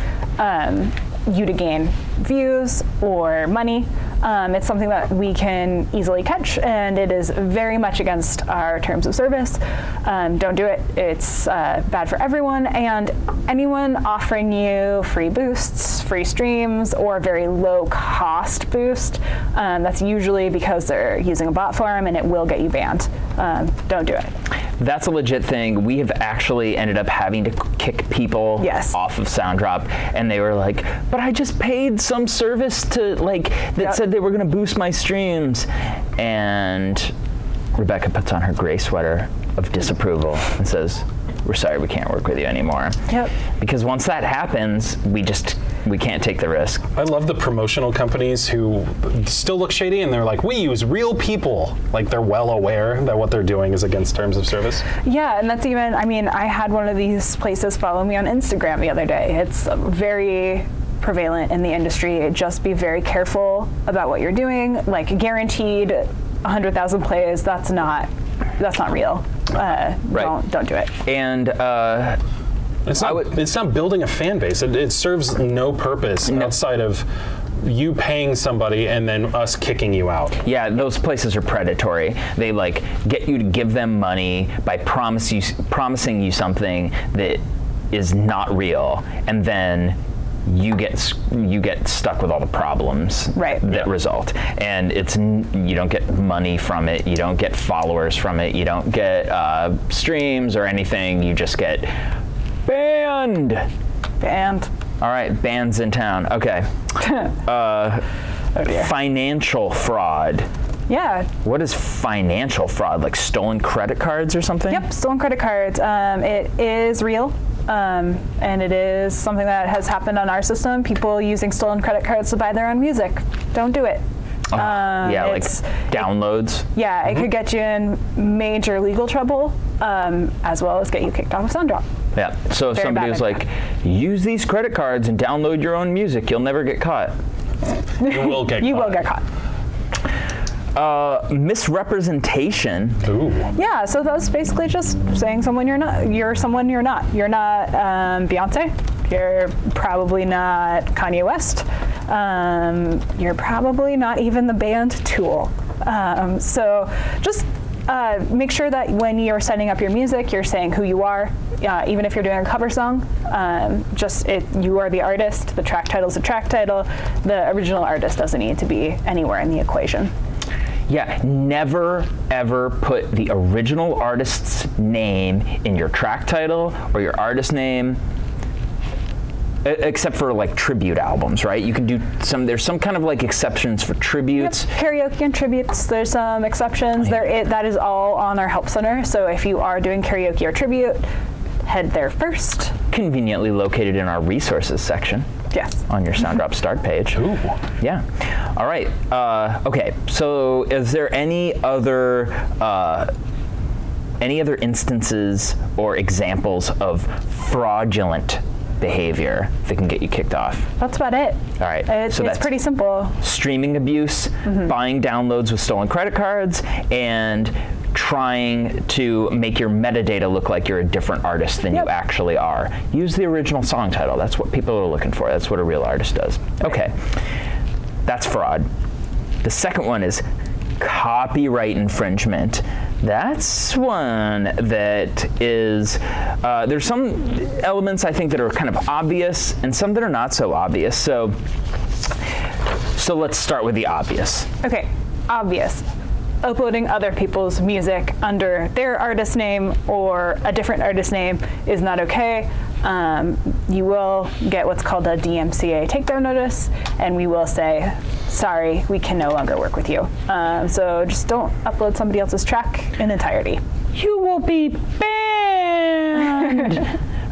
you to gain views or money. It's something that we can easily catch, and it is very much against our terms of service. Don't do it. It's bad for everyone, and anyone offering you free boosts, free streams, or very low cost boost, that's usually because they're using a bot farm, and it will get you banned. Don't do it. That's a legit thing. We have actually ended up having to kick people off of Soundrop, and they were like, but I just paid some service to that said they were going to boost my streams. And Rebecca puts on her gray sweater of disapproval and says, we're sorry, we can't work with you anymore. Yep. Because once that happens, we can't take the risk. I love the promotional companies who still look shady and they're like, we use real people. Like they're well aware that what they're doing is against terms of service. Yeah, and that's even, I mean, I had one of these places follow me on Instagram the other day. It's very prevalent in the industry. Just be very careful about what you're doing. Like guaranteed 100,000 plays, that's not real. Right. Don't do it. And it's not building a fan base. It serves no purpose outside of you paying somebody and then us kicking you out. Yeah, those places are predatory. They get you to give them money by promising you something that is not real, and then you get stuck with all the problems that result. And you don't get money from it, you don't get followers from it, you don't get streams or anything, you just get banned. All right, bans in town. Okay. Oh dear. Financial fraud. Yeah. What is financial fraud? Like stolen credit cards or something? Yep, stolen credit cards. It is real. And it is something that has happened on our system. People using stolen credit cards to buy their own music. Don't do it. Like downloads. It could get you in major legal trouble, as well as get you kicked off of Soundrop. Yeah. So if somebody was like, use these credit cards and download your own music, you'll never get caught. You will get caught. You will get caught. Misrepresentation. Ooh. Yeah, so that's basically just saying someone you're not. You're someone you're not. You're not Beyonce. You're probably not Kanye West. You're probably not even the band Tool. So just make sure that when you're setting up your music, you're saying who you are. Even if you're doing a cover song, you are the artist. The track title is a track title. The original artist doesn't need to be anywhere in the equation. Yeah, never ever put the original artist's name in your track title or your artist name, except for tribute albums, right? You can do there's some kind of exceptions for tributes. Yep, karaoke and tributes, there's some exceptions. That is all on our help center. So if you are doing karaoke or tribute, head there first. Conveniently located in our resources section. Yes. On your Soundrop start page. Ooh. Yeah. All right. Okay. So, is there any other instances or examples of fraudulent behavior that can get you kicked off? That's about it. All right. It's pretty simple. Streaming abuse, buying downloads with stolen credit cards, and trying to make your metadata look like you're a different artist than you actually are. Use the original song title. That's what people are looking for. That's what a real artist does. Okay. That's fraud. The second one is copyright infringement. That's one that is, there's some elements I think that are kind of obvious and some that are not so obvious. So let's start with the obvious. Okay, obvious. Uploading other people's music under their artist name or a different artist name is not okay. You will get what's called a DMCA takedown notice, and we will say, sorry, we can no longer work with you. So just don't upload somebody else's track in entirety. You will be banned!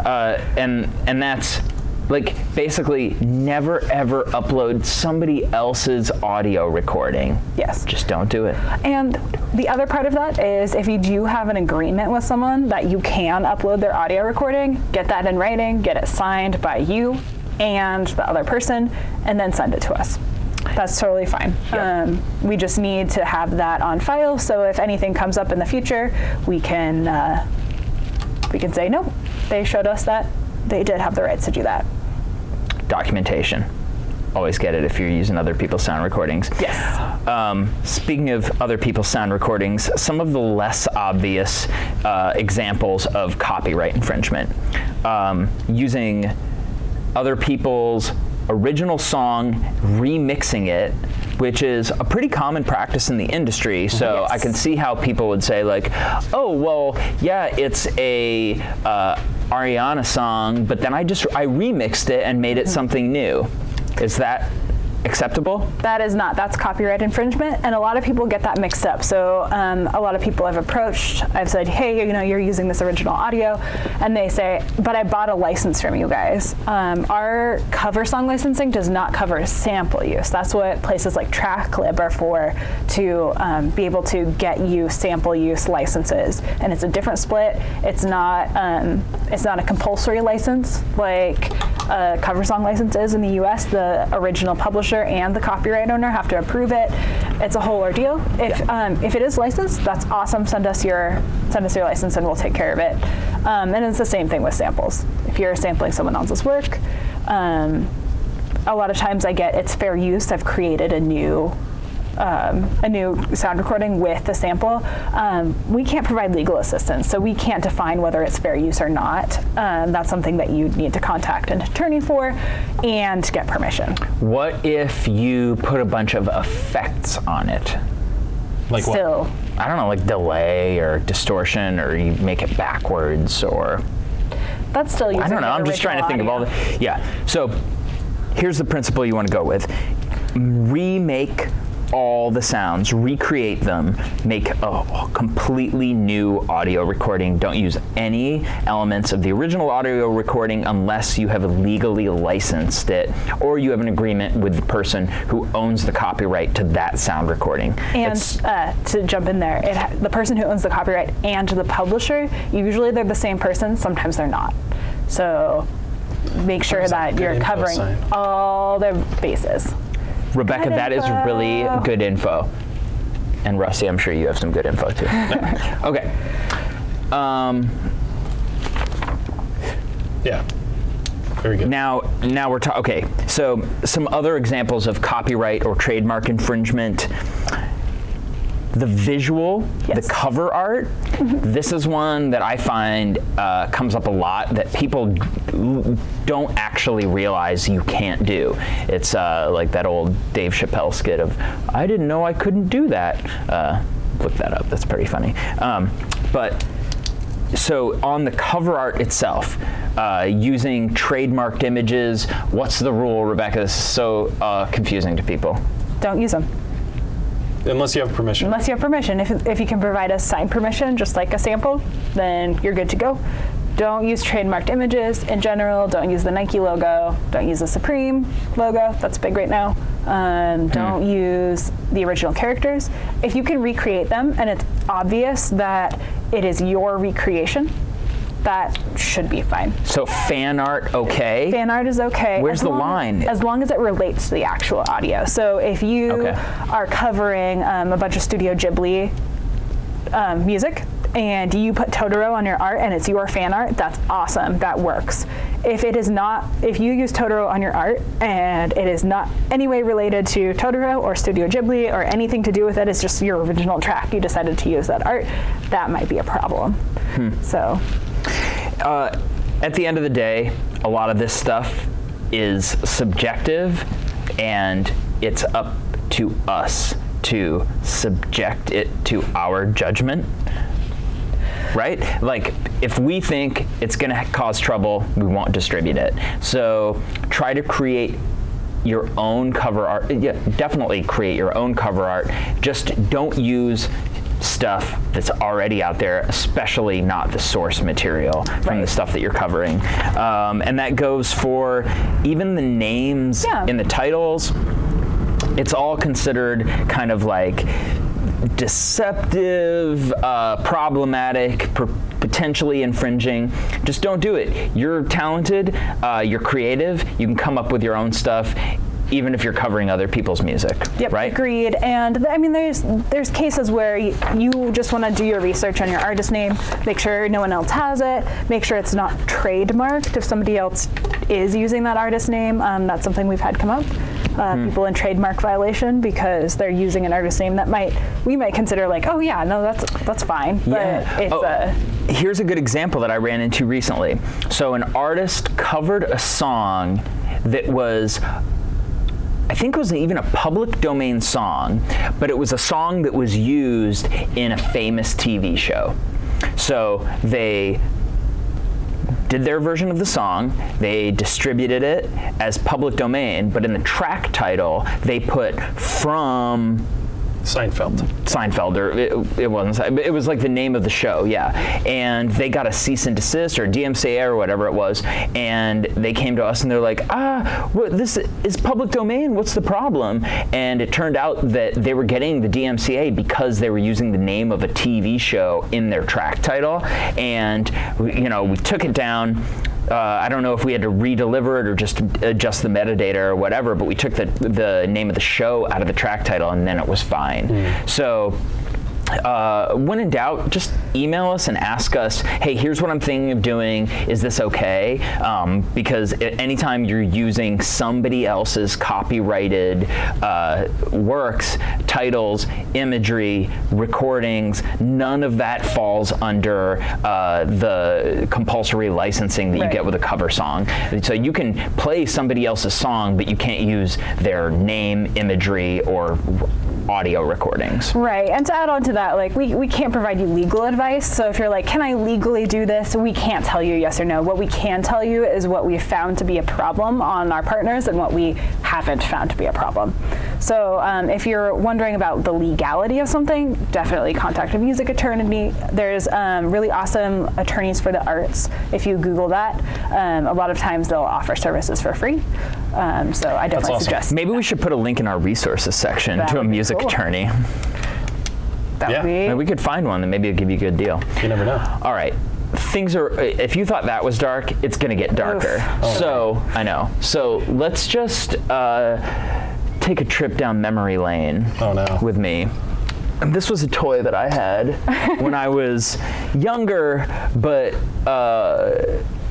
And that's like basically never ever upload somebody else's audio recording. Yes. Just don't do it. And the other part of that is if you do have an agreement with someone that you can upload their audio recording, get that in writing, get it signed by you and the other person, and then send it to us. That's totally fine. Yep. We just need to have that on file, so if anything comes up in the future, we can say, no, they showed us that they did have the rights to do that. Documentation. Always get it if you're using other people's sound recordings. Yes. Speaking of other people's sound recordings, some of the less obvious examples of copyright infringement. Using other people's original song, remixing it, which is a pretty common practice in the industry. So yes. I can see how people would say like, oh, well, yeah, it's a Ariana song, but then I remixed it and made it something new. Is that acceptable? That is not. That's copyright infringement, and a lot of people get that mixed up. So a lot of people I've approached, I've said, hey, you're using this original audio, and they say, but I bought a license from you guys. Our cover song licensing does not cover sample use. That's what places like TrackLib are for, to be able to get you sample use licenses, and it's a different split. It's not a compulsory license like a cover song license is in the U.S. The original publisher and the copyright owner have to approve it. It's a whole ordeal. If it is licensed, that's awesome. Send us your license and we'll take care of it. And it's the same thing with samples. If you're sampling someone else's work, a lot of times I get it's fair use. I've created a new sound recording with the sample. We can't provide legal assistance, so we can't define whether it's fair use or not. That's something that you need to contact an attorney for and get permission. What if you put a bunch of effects on it? Like Still, what? I don't know, like delay or distortion, or you make it backwards, or that's still using I don't know. the I'm just trying to think original of all the. Yeah. So here's the principle you want to go with: remake all the sounds, recreate them, make a completely new audio recording. Don't use any elements of the original audio recording unless you have legally licensed it or you have an agreement with the person who owns the copyright to that sound recording. And to jump in there, the person who owns the copyright and the publisher, usually they're the same person, sometimes they're not. So make sure that you're covering all their bases. Rebecca, that is really good info. And Rusty, I'm sure you have some good info too. Okay. Yeah. Very good. Now we're talking. Okay. So some other examples of copyright or trademark infringement. The visual, yes. The cover art, this is one that I find comes up a lot that people don't actually realize you can't do. It's like that old Dave Chappelle skit of, I didn't know I couldn't do that. Look that up, that's pretty funny. But so on the cover art itself, using trademarked images, what's the rule, Rebecca? This is so confusing to people. Don't use them. Unless you have permission. Unless you have permission. If you can provide us signed permission, just like a sample, then you're good to go. Don't use trademarked images in general. Don't use the Nike logo. Don't use the Supreme logo. That's big right now. Don't use the original characters. If you can recreate them and it's obvious that it is your recreation, that should be fine. So fan art, okay? Fan art is okay. Where's the line? As long as it relates to the actual audio. So if you are covering a bunch of Studio Ghibli music, and you put Totoro on your art and it's your fan art, that's awesome, that works. If it is not, if you use Totoro on your art and it is not any way related to Totoro or Studio Ghibli or anything to do with it, it's just your original track, you decided to use that art, that might be a problem. So. At the end of the day, a lot of this stuff is subjective, and it's up to us to subject it to our judgment, right? Like, if we think it's going to cause trouble, we won't distribute it. So try to create your own cover art. Yeah, definitely create your own cover art. Just don't use stuff that's already out there, especially not the source material from the stuff that you're covering. And that goes for even the names in the titles. It's all considered kind of like deceptive, problematic, potentially infringing. Just don't do it. You're talented, you're creative, you can come up with your own stuff, even if you're covering other people's music. Yep, right? Agreed. And I mean, there's cases where you just want to do your research on your artist name, make sure no one else has it, make sure it's not trademarked if somebody else is using that artist name. That's something we've had come up. People in trademark violation because they're using an artist name that we might consider like, oh yeah, no, that's fine. But it's here's a good example that I ran into recently. So an artist covered a song that was, I think it was even a public domain song, but it was a song that was used in a famous TV show. So they did their version of the song, they distributed it as public domain, but in the track title, they put from Seinfeld, or it wasn't. It was like the name of the show, And they got a cease and desist or DMCA or whatever it was, and they came to us and they're like, this is public domain. What's the problem? And it turned out that they were getting the DMCA because they were using the name of a TV show in their track title, and we took it down. I don't know if we had to re-deliver it or just adjust the metadata or whatever, but we took the name of the show out of the track title and then it was fine. So when in doubt, just email us and ask us, hey, here's what I'm thinking of doing. Is this okay? Because anytime you're using somebody else's copyrighted works, titles, imagery, recordings, none of that falls under the compulsory licensing that you get with a cover song. So you can play somebody else's song, but you can't use their name, imagery, or audio recordings. Right, and to add on to that, like we can't provide you legal advice, so if you're like, can I legally do this? We can't tell you yes or no. What we can tell you is what we've found to be a problem on our partners and what we haven't found to be a problem. So if you're wondering about the legality of something, definitely contact a music attorney. There's really awesome attorneys for the arts. If you Google that, a lot of times they'll offer services for free. So I definitely suggest. Maybe we should put a link in our resources section to a music attorney. Maybe we could find one, and maybe it'll give you a good deal. You never know. All right. Things are, if you thought that was dark, it's going to get darker. I know. So let's just take a trip down memory lane with me. And this was a toy that I had when I was younger, but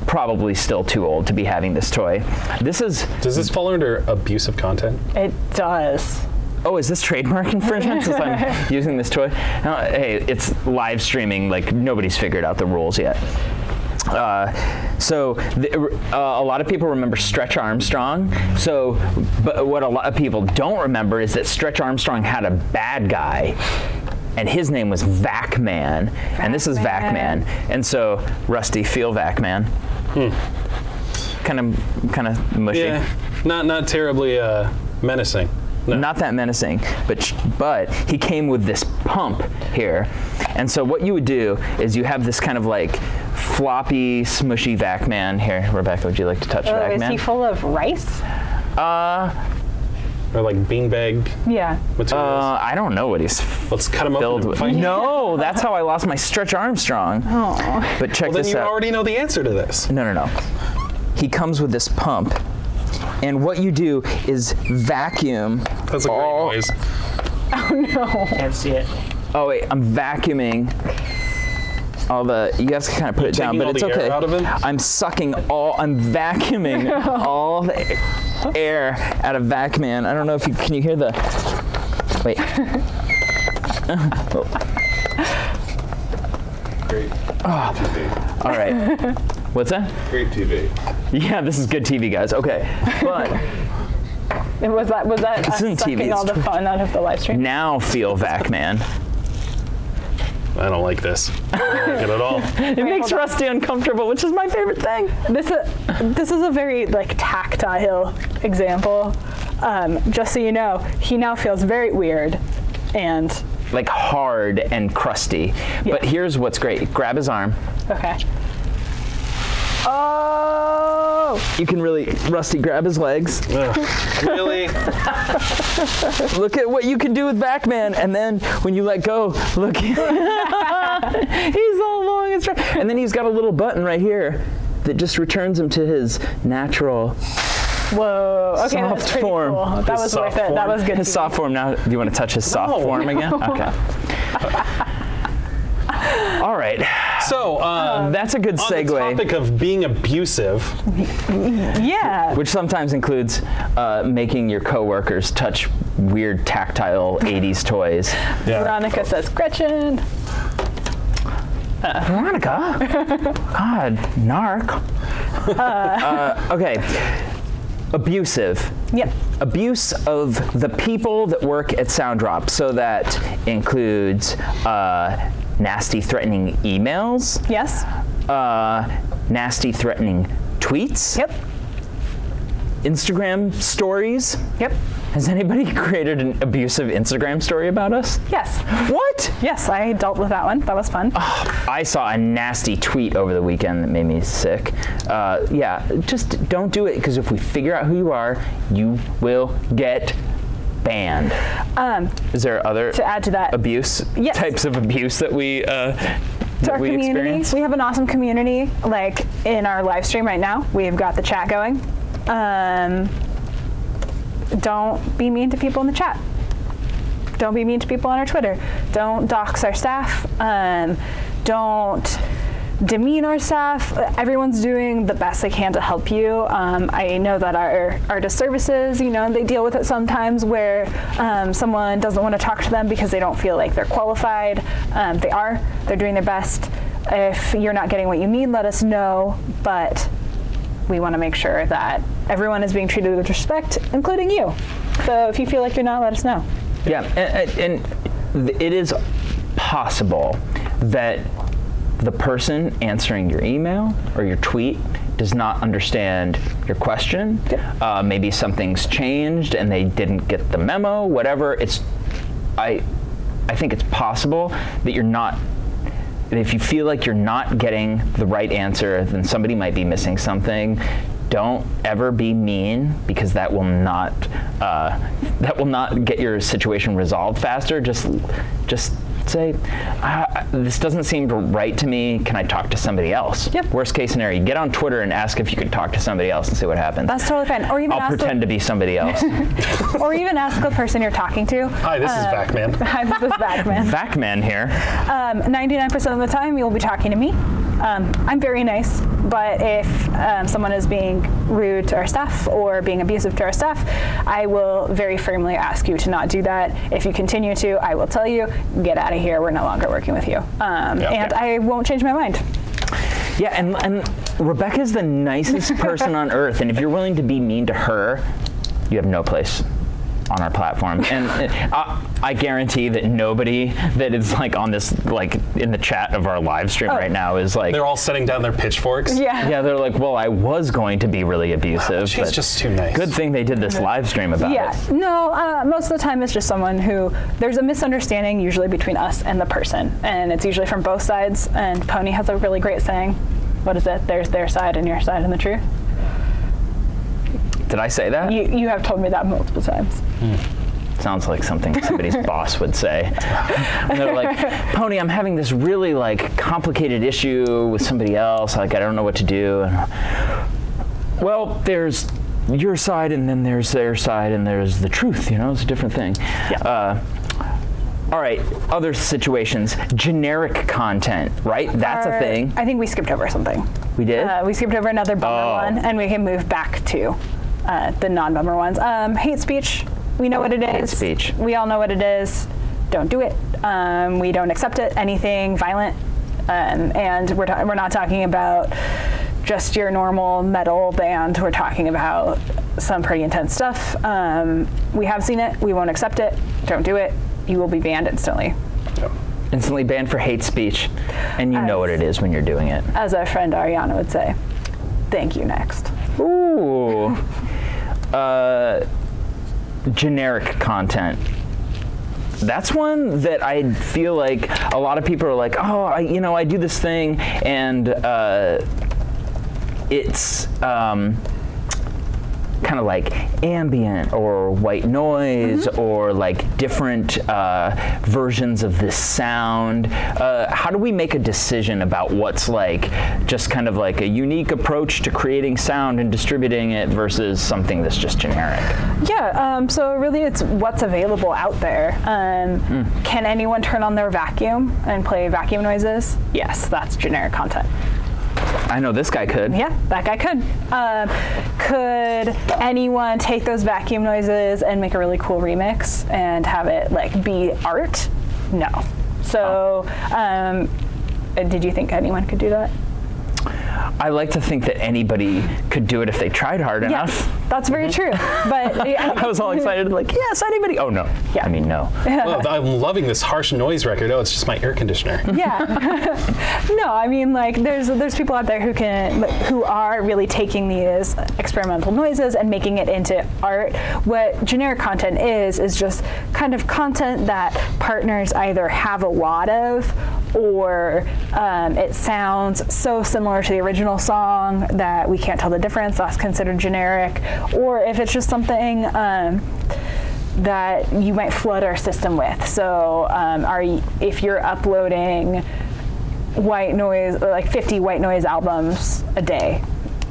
probably still too old to be having this toy. Does this fall under abusive content? It does. Oh, is this trademark infringement since I'm using this toy? Hey, it's live streaming, like nobody's figured out the rules yet. A lot of people remember Stretch Armstrong. But what a lot of people don't remember is that Stretch Armstrong had a bad guy, and his name was Vac-Man, and this is Vac-Man. And so, Rusty, feel Vac-Man. Kind of mushy. Yeah, not terribly menacing. No. Not that menacing, but he came with this pump here. And so what you would do is you have this kind of like floppy, smushy Vac-Man. Here, Rebecca, would you like to touch Vac-Man? Is he full of rice? Or like beanbag materials? I don't know what he's Let's cut him up with. No, that's how I lost my Stretch Armstrong. Oh. But check this out. Then you already know the answer to this. No. He comes with this pump. And what you do is vacuum. That's a great noise. Oh no. Can't see it. Oh wait, I'm vacuuming all the, you guys can kind of put it down, but it's okay. Air out of it? I'm vacuuming all the air out of Vac-Man. I don't know if can you hear the, wait. Great. TV. All right. What's that? Great TV. Yeah, this is good TV, guys. Okay, but was that sucking all the fun out of the live stream? Now feel Vac-Man. I don't like this. I don't like it at all. It makes Rusty uncomfortable, which is my favorite thing. This is a very like tactile example. Just so you know, he now feels very weird and like hard and crusty. But here's what's great. Grab his arm. Okay. Oh! You can really, Rusty, grab his legs. Really? Look at what you can do with Backman, and then when you let go, look. He's all long and strong. And then he's got a little button right here that just returns him to his natural Whoa. Okay, soft that's pretty form. cool. That His was soft worth it. That form. was good. His soft form. Now, do you want to touch his soft form again? Okay. All right. So, That's a good on the segue. topic of being abusive, Yeah. Which sometimes includes making your coworkers touch weird tactile 80s toys. Veronica says, Gretchen. Veronica? God, narc. Okay. Abusive. Yep. Abuse of the people that work at Soundrop. So that includes nasty, threatening emails. Yes. Nasty, threatening tweets. Yep. Instagram stories. Yep. Has anybody created an abusive Instagram story about us? Yes. What? Yes, I dealt with that one. That was fun. I saw a nasty tweet over the weekend that made me sick. Yeah, just don't do it, because if we figure out who you are, you will get banned. Is there other To add to that, abuse, Yes. types of abuse that we to our we community, experience? we have an awesome community. Like in our live stream right now, we've got the chat going. Don't be mean to people in the chat. Don't be mean to people on our Twitter. Don't dox our staff. Don't demean our staff. Everyone's doing the best they can to help you. I know that our artist services, they deal with it sometimes where someone doesn't want to talk to them because they don't feel like they're qualified. They are. They're doing their best. If you're not getting what you need, let us know. But we want to make sure that everyone is being treated with respect, including you. So if you feel like you're not, let us know. Yeah, and it is possible that the person answering your email or your tweet does not understand your question. Yep. Maybe something's changed and they didn't get the memo, whatever. I think it's possible that if you feel like you're not getting the right answer, then somebody might be missing something. Don't ever be mean, because that will not get your situation resolved faster. Just say, this doesn't seem right to me. Can I talk to somebody else? Yep. Worst case scenario, get on Twitter and ask if you can talk to somebody else and see what happens. That's totally fine. Or even I'll pretend to be somebody else. or even ask the person you're talking to. hi, this is Vacman. Hi, this is Backman. Vacman here. 99% of the time, you'll be talking to me. I'm very nice, but if someone is being rude to our staff or being abusive to our staff, I will very firmly ask you to not do that. If you continue to, I will tell you, get out of here. We're no longer working with you. And I won't change my mind. Yeah, and Rebecca's the nicest person on earth, and if you're willing to be mean to her, you have no place on our platform. And I guarantee that nobody that is on this, in the chat of our live stream right now is They're all setting down their pitchforks. Yeah. they're like, well, I was going to be really abusive. She's but just too nice. Good thing they did this live stream about Yeah. it. No, most of the time it's just someone who, there's a misunderstanding usually between us and the person. And it's usually from both sides. And Pony has a really great saying. What is it? There's their side and your side and the truth. Did I say that? You have told me that multiple times. Sounds like something somebody's boss would say. And they're like, Pony, I'm having this really complicated issue with somebody else. I don't know what to do. And, well, there's your side, and then there's their side, and there's the truth. It's a different thing. Yeah. All right, other situations. Generic content, right? That's a thing. I think we skipped over something. We did? We skipped over another bummer one, and we can move back to the non-bummer ones. Hate speech. We know what it is. Hate speech. We all know what it is. Don't do it. We don't accept it. Anything violent. And we're not talking about just your normal metal band. We're talking about some pretty intense stuff. We have seen it. We won't accept it. Don't do it. You will be banned instantly. Instantly banned for hate speech. And you know what it is when you're doing it. As our friend Ariana would say, thank you, next. Ooh. Generic content. that's one that I feel like a lot of people are like, oh, I do this thing, and it's kind of like ambient or white noise or like different versions of this sound. How do we make a decision about what's like just kind of like a unique approach to creating sound and distributing it versus something that's just generic? Yeah, so really it's what's available out there. Can anyone turn on their vacuum and play vacuum noises? Yes, that's generic content. I know this guy could. Yeah, that guy could. Could anyone take those vacuum noises and make a really cool remix and have it like be art? No. So, did you think anyone could do that? I like to think that anybody could do it if they tried hard enough. That's very true. But I was all excited, like, yes, anybody. Oh no. Yeah. I mean, no. Well, I'm loving this harsh noise record. Oh, it's just my air conditioner. Yeah. No, I mean, like, there's people out there who are really taking these experimental noises and making it into art. What generic content is just kind of content that partners either have a lot of, or it sounds so similar to the original song that we can't tell the difference. That's considered generic. Or if it's just something that you might flood our system with. So if you're uploading white noise, like 50 white noise albums a day,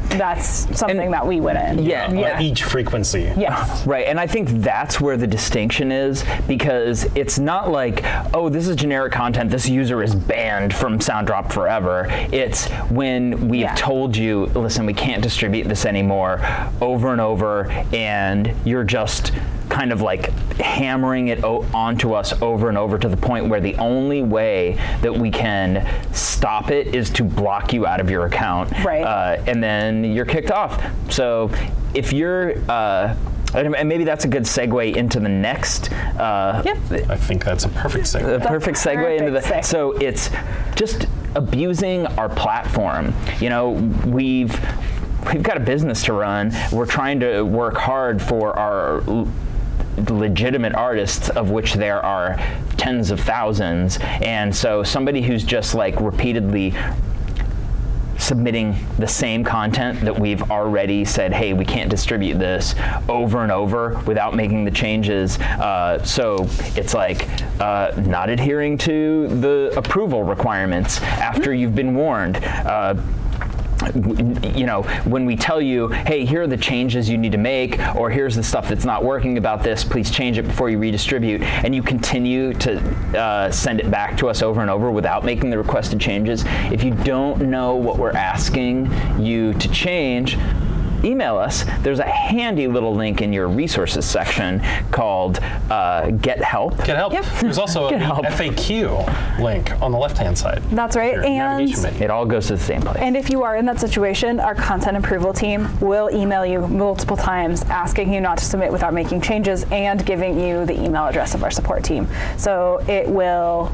that's something that we wouldn't. At each frequency. Yes. Right, and I think that's where the distinction is, because it's not like, oh, this is generic content, this user is banned from Soundrop forever. It's when we've told you, listen, we can't distribute this anymore, over and over, and you're just kind of like hammering it onto us over and over to the point where the only way that we can stop it is to block you out of your account. Right. And then you're kicked off. So if you're, and maybe that's a good segue into the next. I think that's a perfect segue. The perfect segue into the. segue. So it's just abusing our platform. You know, we've got a business to run. We're trying to work hard for our legitimate artists, of which there are tens of thousands, and so somebody who's just like repeatedly submitting the same content that we've already said, hey, we can't distribute this, over and over without making the changes. So it's like not adhering to the approval requirements after you've been warned. You know, when we tell you, hey, here are the changes you need to make, or here's the stuff that's not working about this, please change it before you redistribute, and you continue to send it back to us over and over without making the requested changes. If you don't know what we're asking you to change, email us. There's a handy little link in your resources section called Get Help. Get Help. Yep. There's also a FAQ link on the left-hand side. That's right. And it all goes to the same place. And if you are in that situation, our content approval team will email you multiple times asking you not to submit without making changes and giving you the email address of our support team. So it will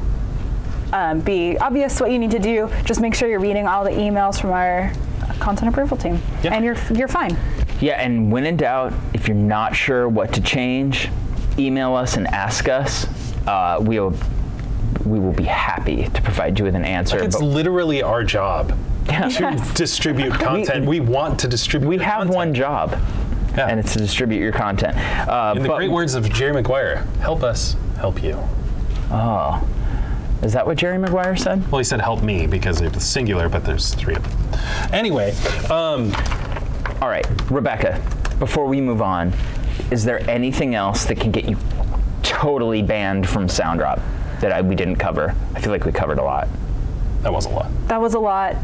be obvious what you need to do. Just make sure you're reading all the emails from our content approval team, and you're fine. Yeah, and when in doubt, if you're not sure what to change, email us and ask us. We will be happy to provide you with an answer. Like, it's literally our job to distribute content. We want to distribute. We have content. one job, and it's to distribute your content. In the great words of Jerry Maguire, help us help you. Oh. Is that what Jerry Maguire said? Well, he said help me because it was singular, but there's three of them. Anyway. All right, Rebecca, before we move on, is there anything else that can get you totally banned from Soundrop that we didn't cover? I feel like we covered a lot. That was a lot. That was a lot.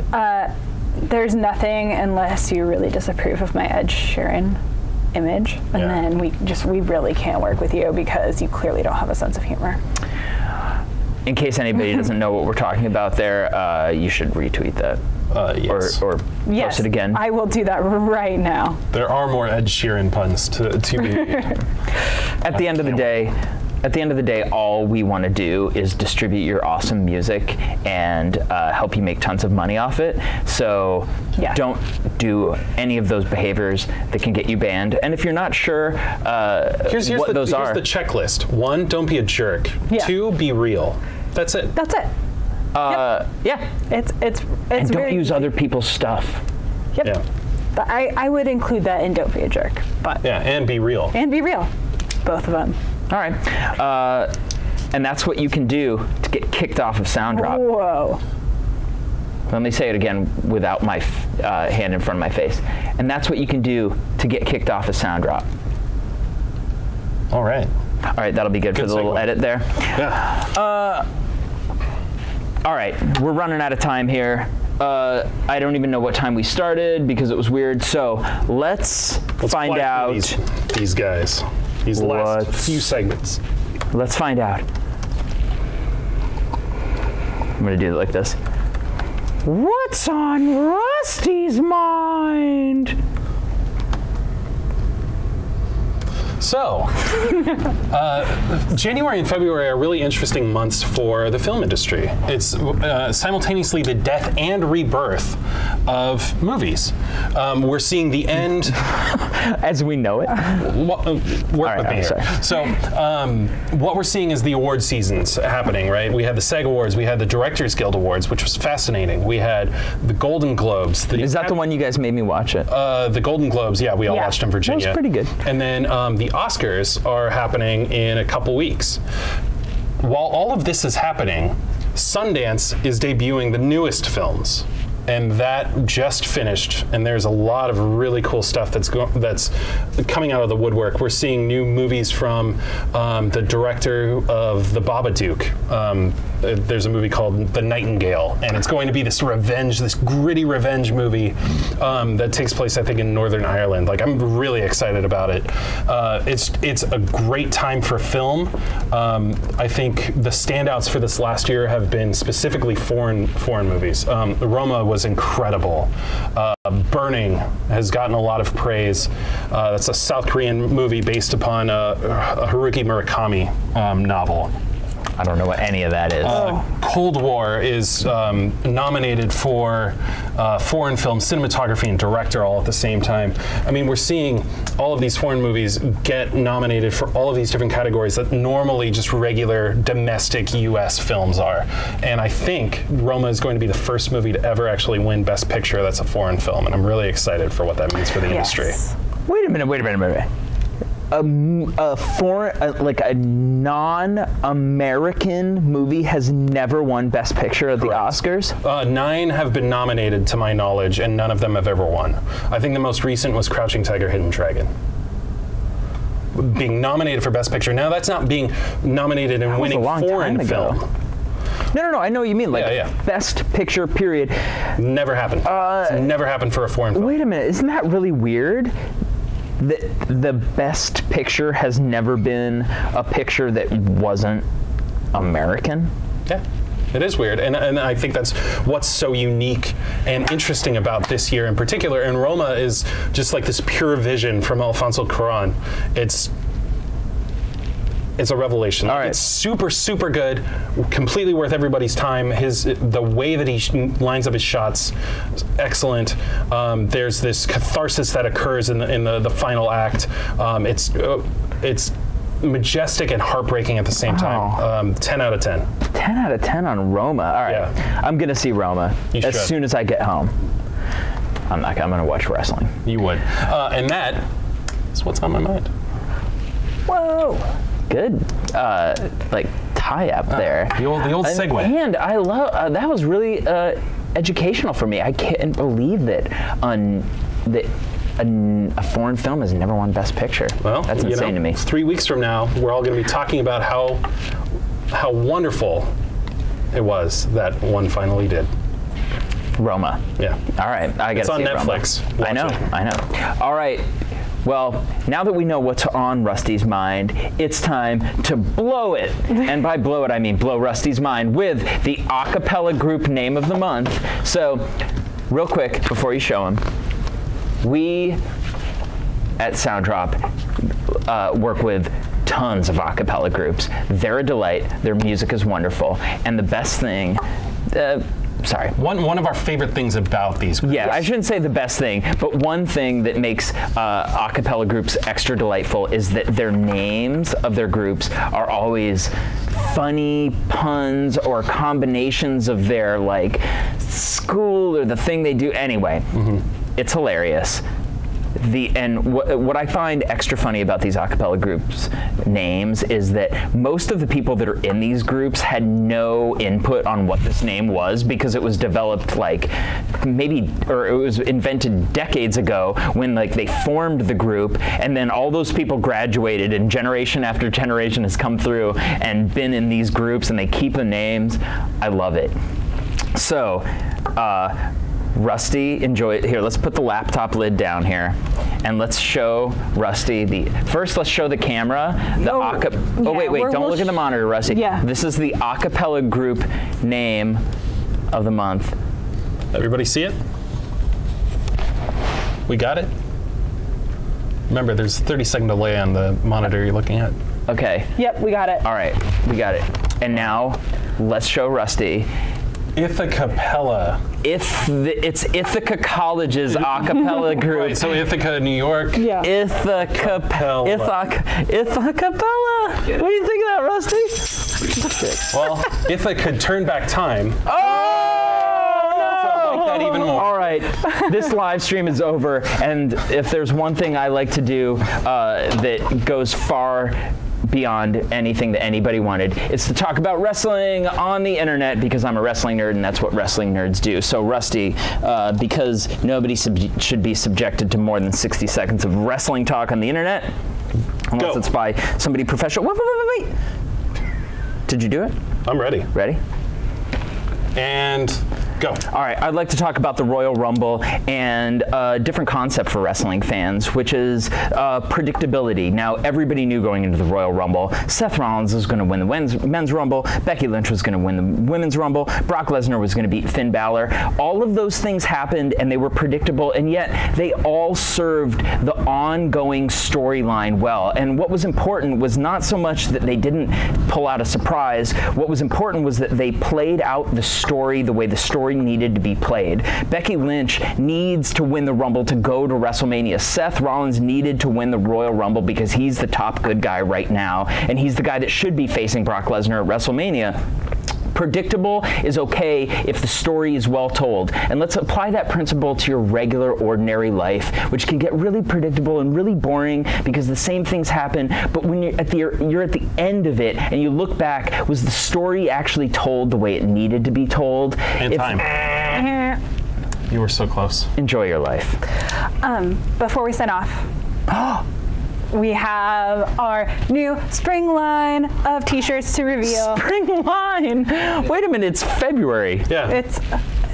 There's nothing unless you really disapprove of my Ed Sheeran image, and then we really can't work with you because you clearly don't have a sense of humor. In case anybody doesn't know what we're talking about there, you should retweet that. Yes. Or post it again. I will do that right now. There are more Ed Sheeran puns to be. At the end of the day, at the end of the day, all we want to do is distribute your awesome music and help you make tons of money off it. So don't do any of those behaviors that can get you banned. And if you're not sure what those are. Here's the checklist. 1, don't be a jerk. Yeah. 2, be real. That's it. That's it. Yeah. It's and don't very use easy. other people's stuff. Yep. Yeah. But I would include that in don't be a jerk. But Yeah, and be real. and be real. Both of them. All right. And that's what you can do to get kicked off of Soundrop. Whoa. Let me say it again without my hand in front of my face. And that's what you can do to get kicked off of Soundrop. All right. All right, that'll be good for the little segue. edit there. Yeah. All right, we're running out of time here. I don't even know what time we started because it was weird. So let's find fly out. through these guys. These last few segments. Let's find out. I'm gonna do it like this. What's on Rusty's mind? So, January and February are really interesting months for the film industry. It's simultaneously the death and rebirth of movies. We're seeing the end. As we know it. Work with me here. So, what we're seeing is the award seasons happening, right? We had the SAG Awards, we had the Directors Guild Awards, which was fascinating. We had the Golden Globes. Is that the one you guys made me watch it? The Golden Globes, yeah, we all watched in Virginia. That was pretty good. And then the Oscars are happening in a couple weeks. While all of this is happening, Sundance is debuting the newest films. And that just finished, and there's a lot of really cool stuff that's coming out of the woodwork. We're seeing new movies from the director of The Babadook. There's a movie called The Nightingale, and it's going to be this gritty revenge movie that takes place, I think, in Northern Ireland. Like, I'm really excited about it. It's a great time for film. I think the standouts for this last year have been specifically foreign movies. Roma was incredible. Burning has gotten a lot of praise. That's a South Korean movie based upon a Haruki Murakami novel. I don't know what any of that is. Cold War is nominated for foreign film cinematography and director all at the same time. I mean, we're seeing all of these foreign movies get nominated for all of these different categories that normally just regular domestic U.S. films are. And I think Roma is going to be the first movie to ever actually win Best Picture that's a foreign film. And I'm really excited for what that means for the industry. Wait a minute. A non-American movie has never won Best Picture at the Oscars? 9 have been nominated, to my knowledge, and none of them have ever won. I think the most recent was Crouching Tiger, Hidden Dragon. Being nominated for Best Picture. Now, that's not being nominated and winning foreign film. No, I know what you mean. Like, Best Picture, period. Never happened. It's never happened for a foreign film. Wait a minute, isn't that really weird? The Best Picture has never been a picture that wasn't American? Yeah. It is weird, and I think that's what's so unique and interesting about this year in particular. And Roma is just like this pure vision from Alfonso Cuarón. It's a revelation. All right. It's super, super good, completely worth everybody's time. The way that he lines up his shots is excellent. There's this catharsis that occurs in the final act. It's majestic and heartbreaking at the same time. 10 out of 10. 10 out of 10 on Roma. All right. Yeah. I'm going to see Roma as soon as I get home. I'm going to watch wrestling. You would. And that is what's on my mind. Whoa. Good, like tie up there. The old segue. And I love that was really educational for me. I can't believe that a foreign film has never won Best Picture. Well, that's insane to me. 3 weeks from now, we're all going to be talking about how wonderful it was that one finally did. Roma. Yeah. All right, I got to see Netflix. I know. All right. Well, now that we know what's on Rusty's mind, it's time to blow it. And by blow it, I mean blow Rusty's mind with the a cappella group name of the month. So, real quick, before you show him, we at Soundrop work with tons of a cappella groups. They're a delight. Their music is wonderful. And the best thing, sorry. One of our favorite things about these groups. Yeah, I shouldn't say the best thing, but one thing that makes a cappella groups extra delightful is that their names of their groups are always funny puns or combinations of their like school or the thing they do. Anyway, it's hilarious. What I find extra funny about these a cappella groups names is that most of the people that are in these groups had no input on what this name was, because it was developed like it was invented decades ago when like they formed the group, and then all those people graduated and generation after generation has come through and been in these groups, and they keep the names. I love it. So Rusty, enjoy it. Here, let's put the laptop lid down here, and let's show Rusty first let's show the camera. Wait, don't look at the monitor, Rusty. Yeah. This is the a cappella group name of the month. Everybody see it? We got it? Remember, there's a 30-second delay on the monitor you're looking at. Okay. Yep, we got it. All right, we got it. And now, let's show Rusty. Capella. It's Ithaca College's a cappella group. Right, so Ithaca, New York. Yeah. Ithaca Capella. What do you think of that, Rusty? Well, if I could turn back time. Oh! I like that even more. All right, this live stream is over, and if there's one thing I like to do that goes far beyond anything that anybody wanted, it's to talk about wrestling on the internet, because I'm a wrestling nerd and that's what wrestling nerds do. So Rusty, because nobody should be subjected to more than 60 seconds of wrestling talk on the internet, unless it's by somebody professional. Wait. Did you do it? I'm ready. Ready? And go. All right, I'd like to talk about the Royal Rumble and a different concept for wrestling fans, which is predictability. Now, everybody knew going into the Royal Rumble, Seth Rollins was going to win the men's Rumble, Becky Lynch was going to win the women's Rumble, Brock Lesnar was going to beat Finn Balor. All of those things happened, and they were predictable, and yet they all served the ongoing storyline well. And what was important was not so much that they didn't pull out a surprise. What was important was that they played out the story the way the story needed to be played. Becky Lynch needs to win the Rumble to go to WrestleMania. Seth Rollins needed to win the Royal Rumble because he's the top good guy right now, and he's the guy that should be facing Brock Lesnar at WrestleMania. Predictable is okay if the story is well told. And let's apply that principle to your regular, ordinary life, which can get really predictable and really boring because the same things happen. But when you're at the end of it and you look back, was the story actually told the way it needed to be told? Time. You were so close. Enjoy your life. Before we sign off, we have our new spring line of t-shirts to reveal. Spring line? Wait a minute, it's February. Yeah.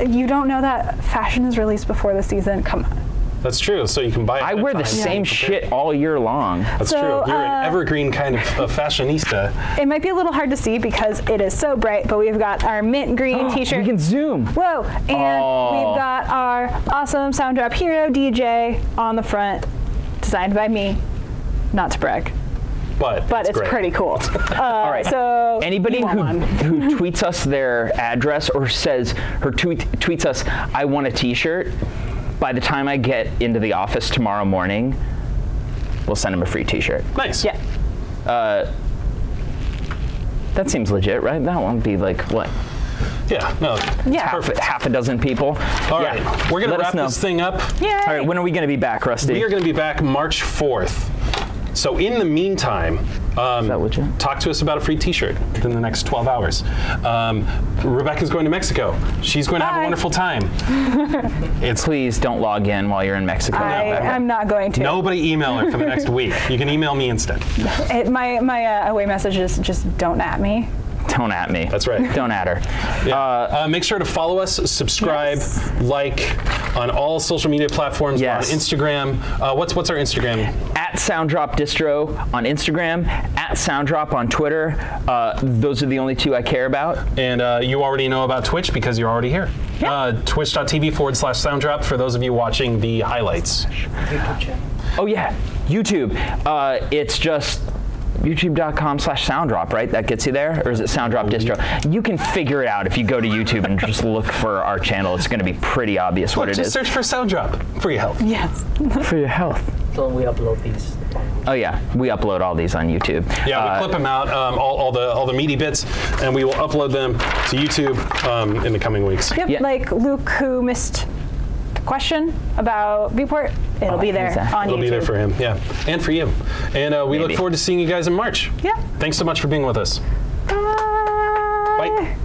You don't know that fashion is released before the season? Come on. That's true. So you can buy it. I wear the same shit all year long. That's true. You're an evergreen kind of fashionista. It might be a little hard to see because it is so bright, but we've got our mint green t-shirt. We can zoom. Whoa. And we've got our awesome Soundrop Hero DJ on the front, designed by me. Not to brag. But it's great. Pretty cool. All right. So anybody who tweets us their address or says tweets us, I want a t-shirt, by the time I get into the office tomorrow morning, we'll send them a free t-shirt. Nice. Yeah. That seems legit, right? That won't be like what? Yeah. No. Yeah. Perfect. Half a dozen people. All right. We're gonna wrap this thing up. Yay. All right. When are we gonna be back, Rusty? We are gonna be back March 4th. So in the meantime, Is that legit? talk to us about a free t-shirt within the next 12 hours. Rebecca's going to Mexico. She's going to have a wonderful time. Please don't log in while you're in Mexico. I'm not going to. Nobody email her for the next week. You can email me instead. My away message is just don't at me. Don't at me. That's right. Don't at her. Yeah. Make sure to follow us, subscribe, like on all social media platforms. Yes. We're on Instagram. What's our Instagram? At Soundrop Distro on Instagram, at Soundrop on Twitter. Those are the only two I care about. And you already know about Twitch because you're already here. Twitch.tv/Soundrop for those of you watching the highlights. Oh yeah, YouTube. It's just YouTube.com/Soundrop, right? That gets you there? Or is it Soundrop Distro? You can figure it out if you go to YouTube and just look for our channel. It's going to be pretty obvious what it just is. Search for Soundrop for your health. Yes. For your health. So we upload these. Oh yeah, we upload all these on YouTube. Yeah, we clip them out, all the meaty bits, and we will upload them to YouTube in the coming weeks. Yep, Yeah. like Luke, who missed the question about Viewport, it'll be there on YouTube. It'll be there for him, yeah, and for you. And we look Maybe. forward to seeing you guys in March. Yeah. Thanks so much for being with us. Bye. Bye.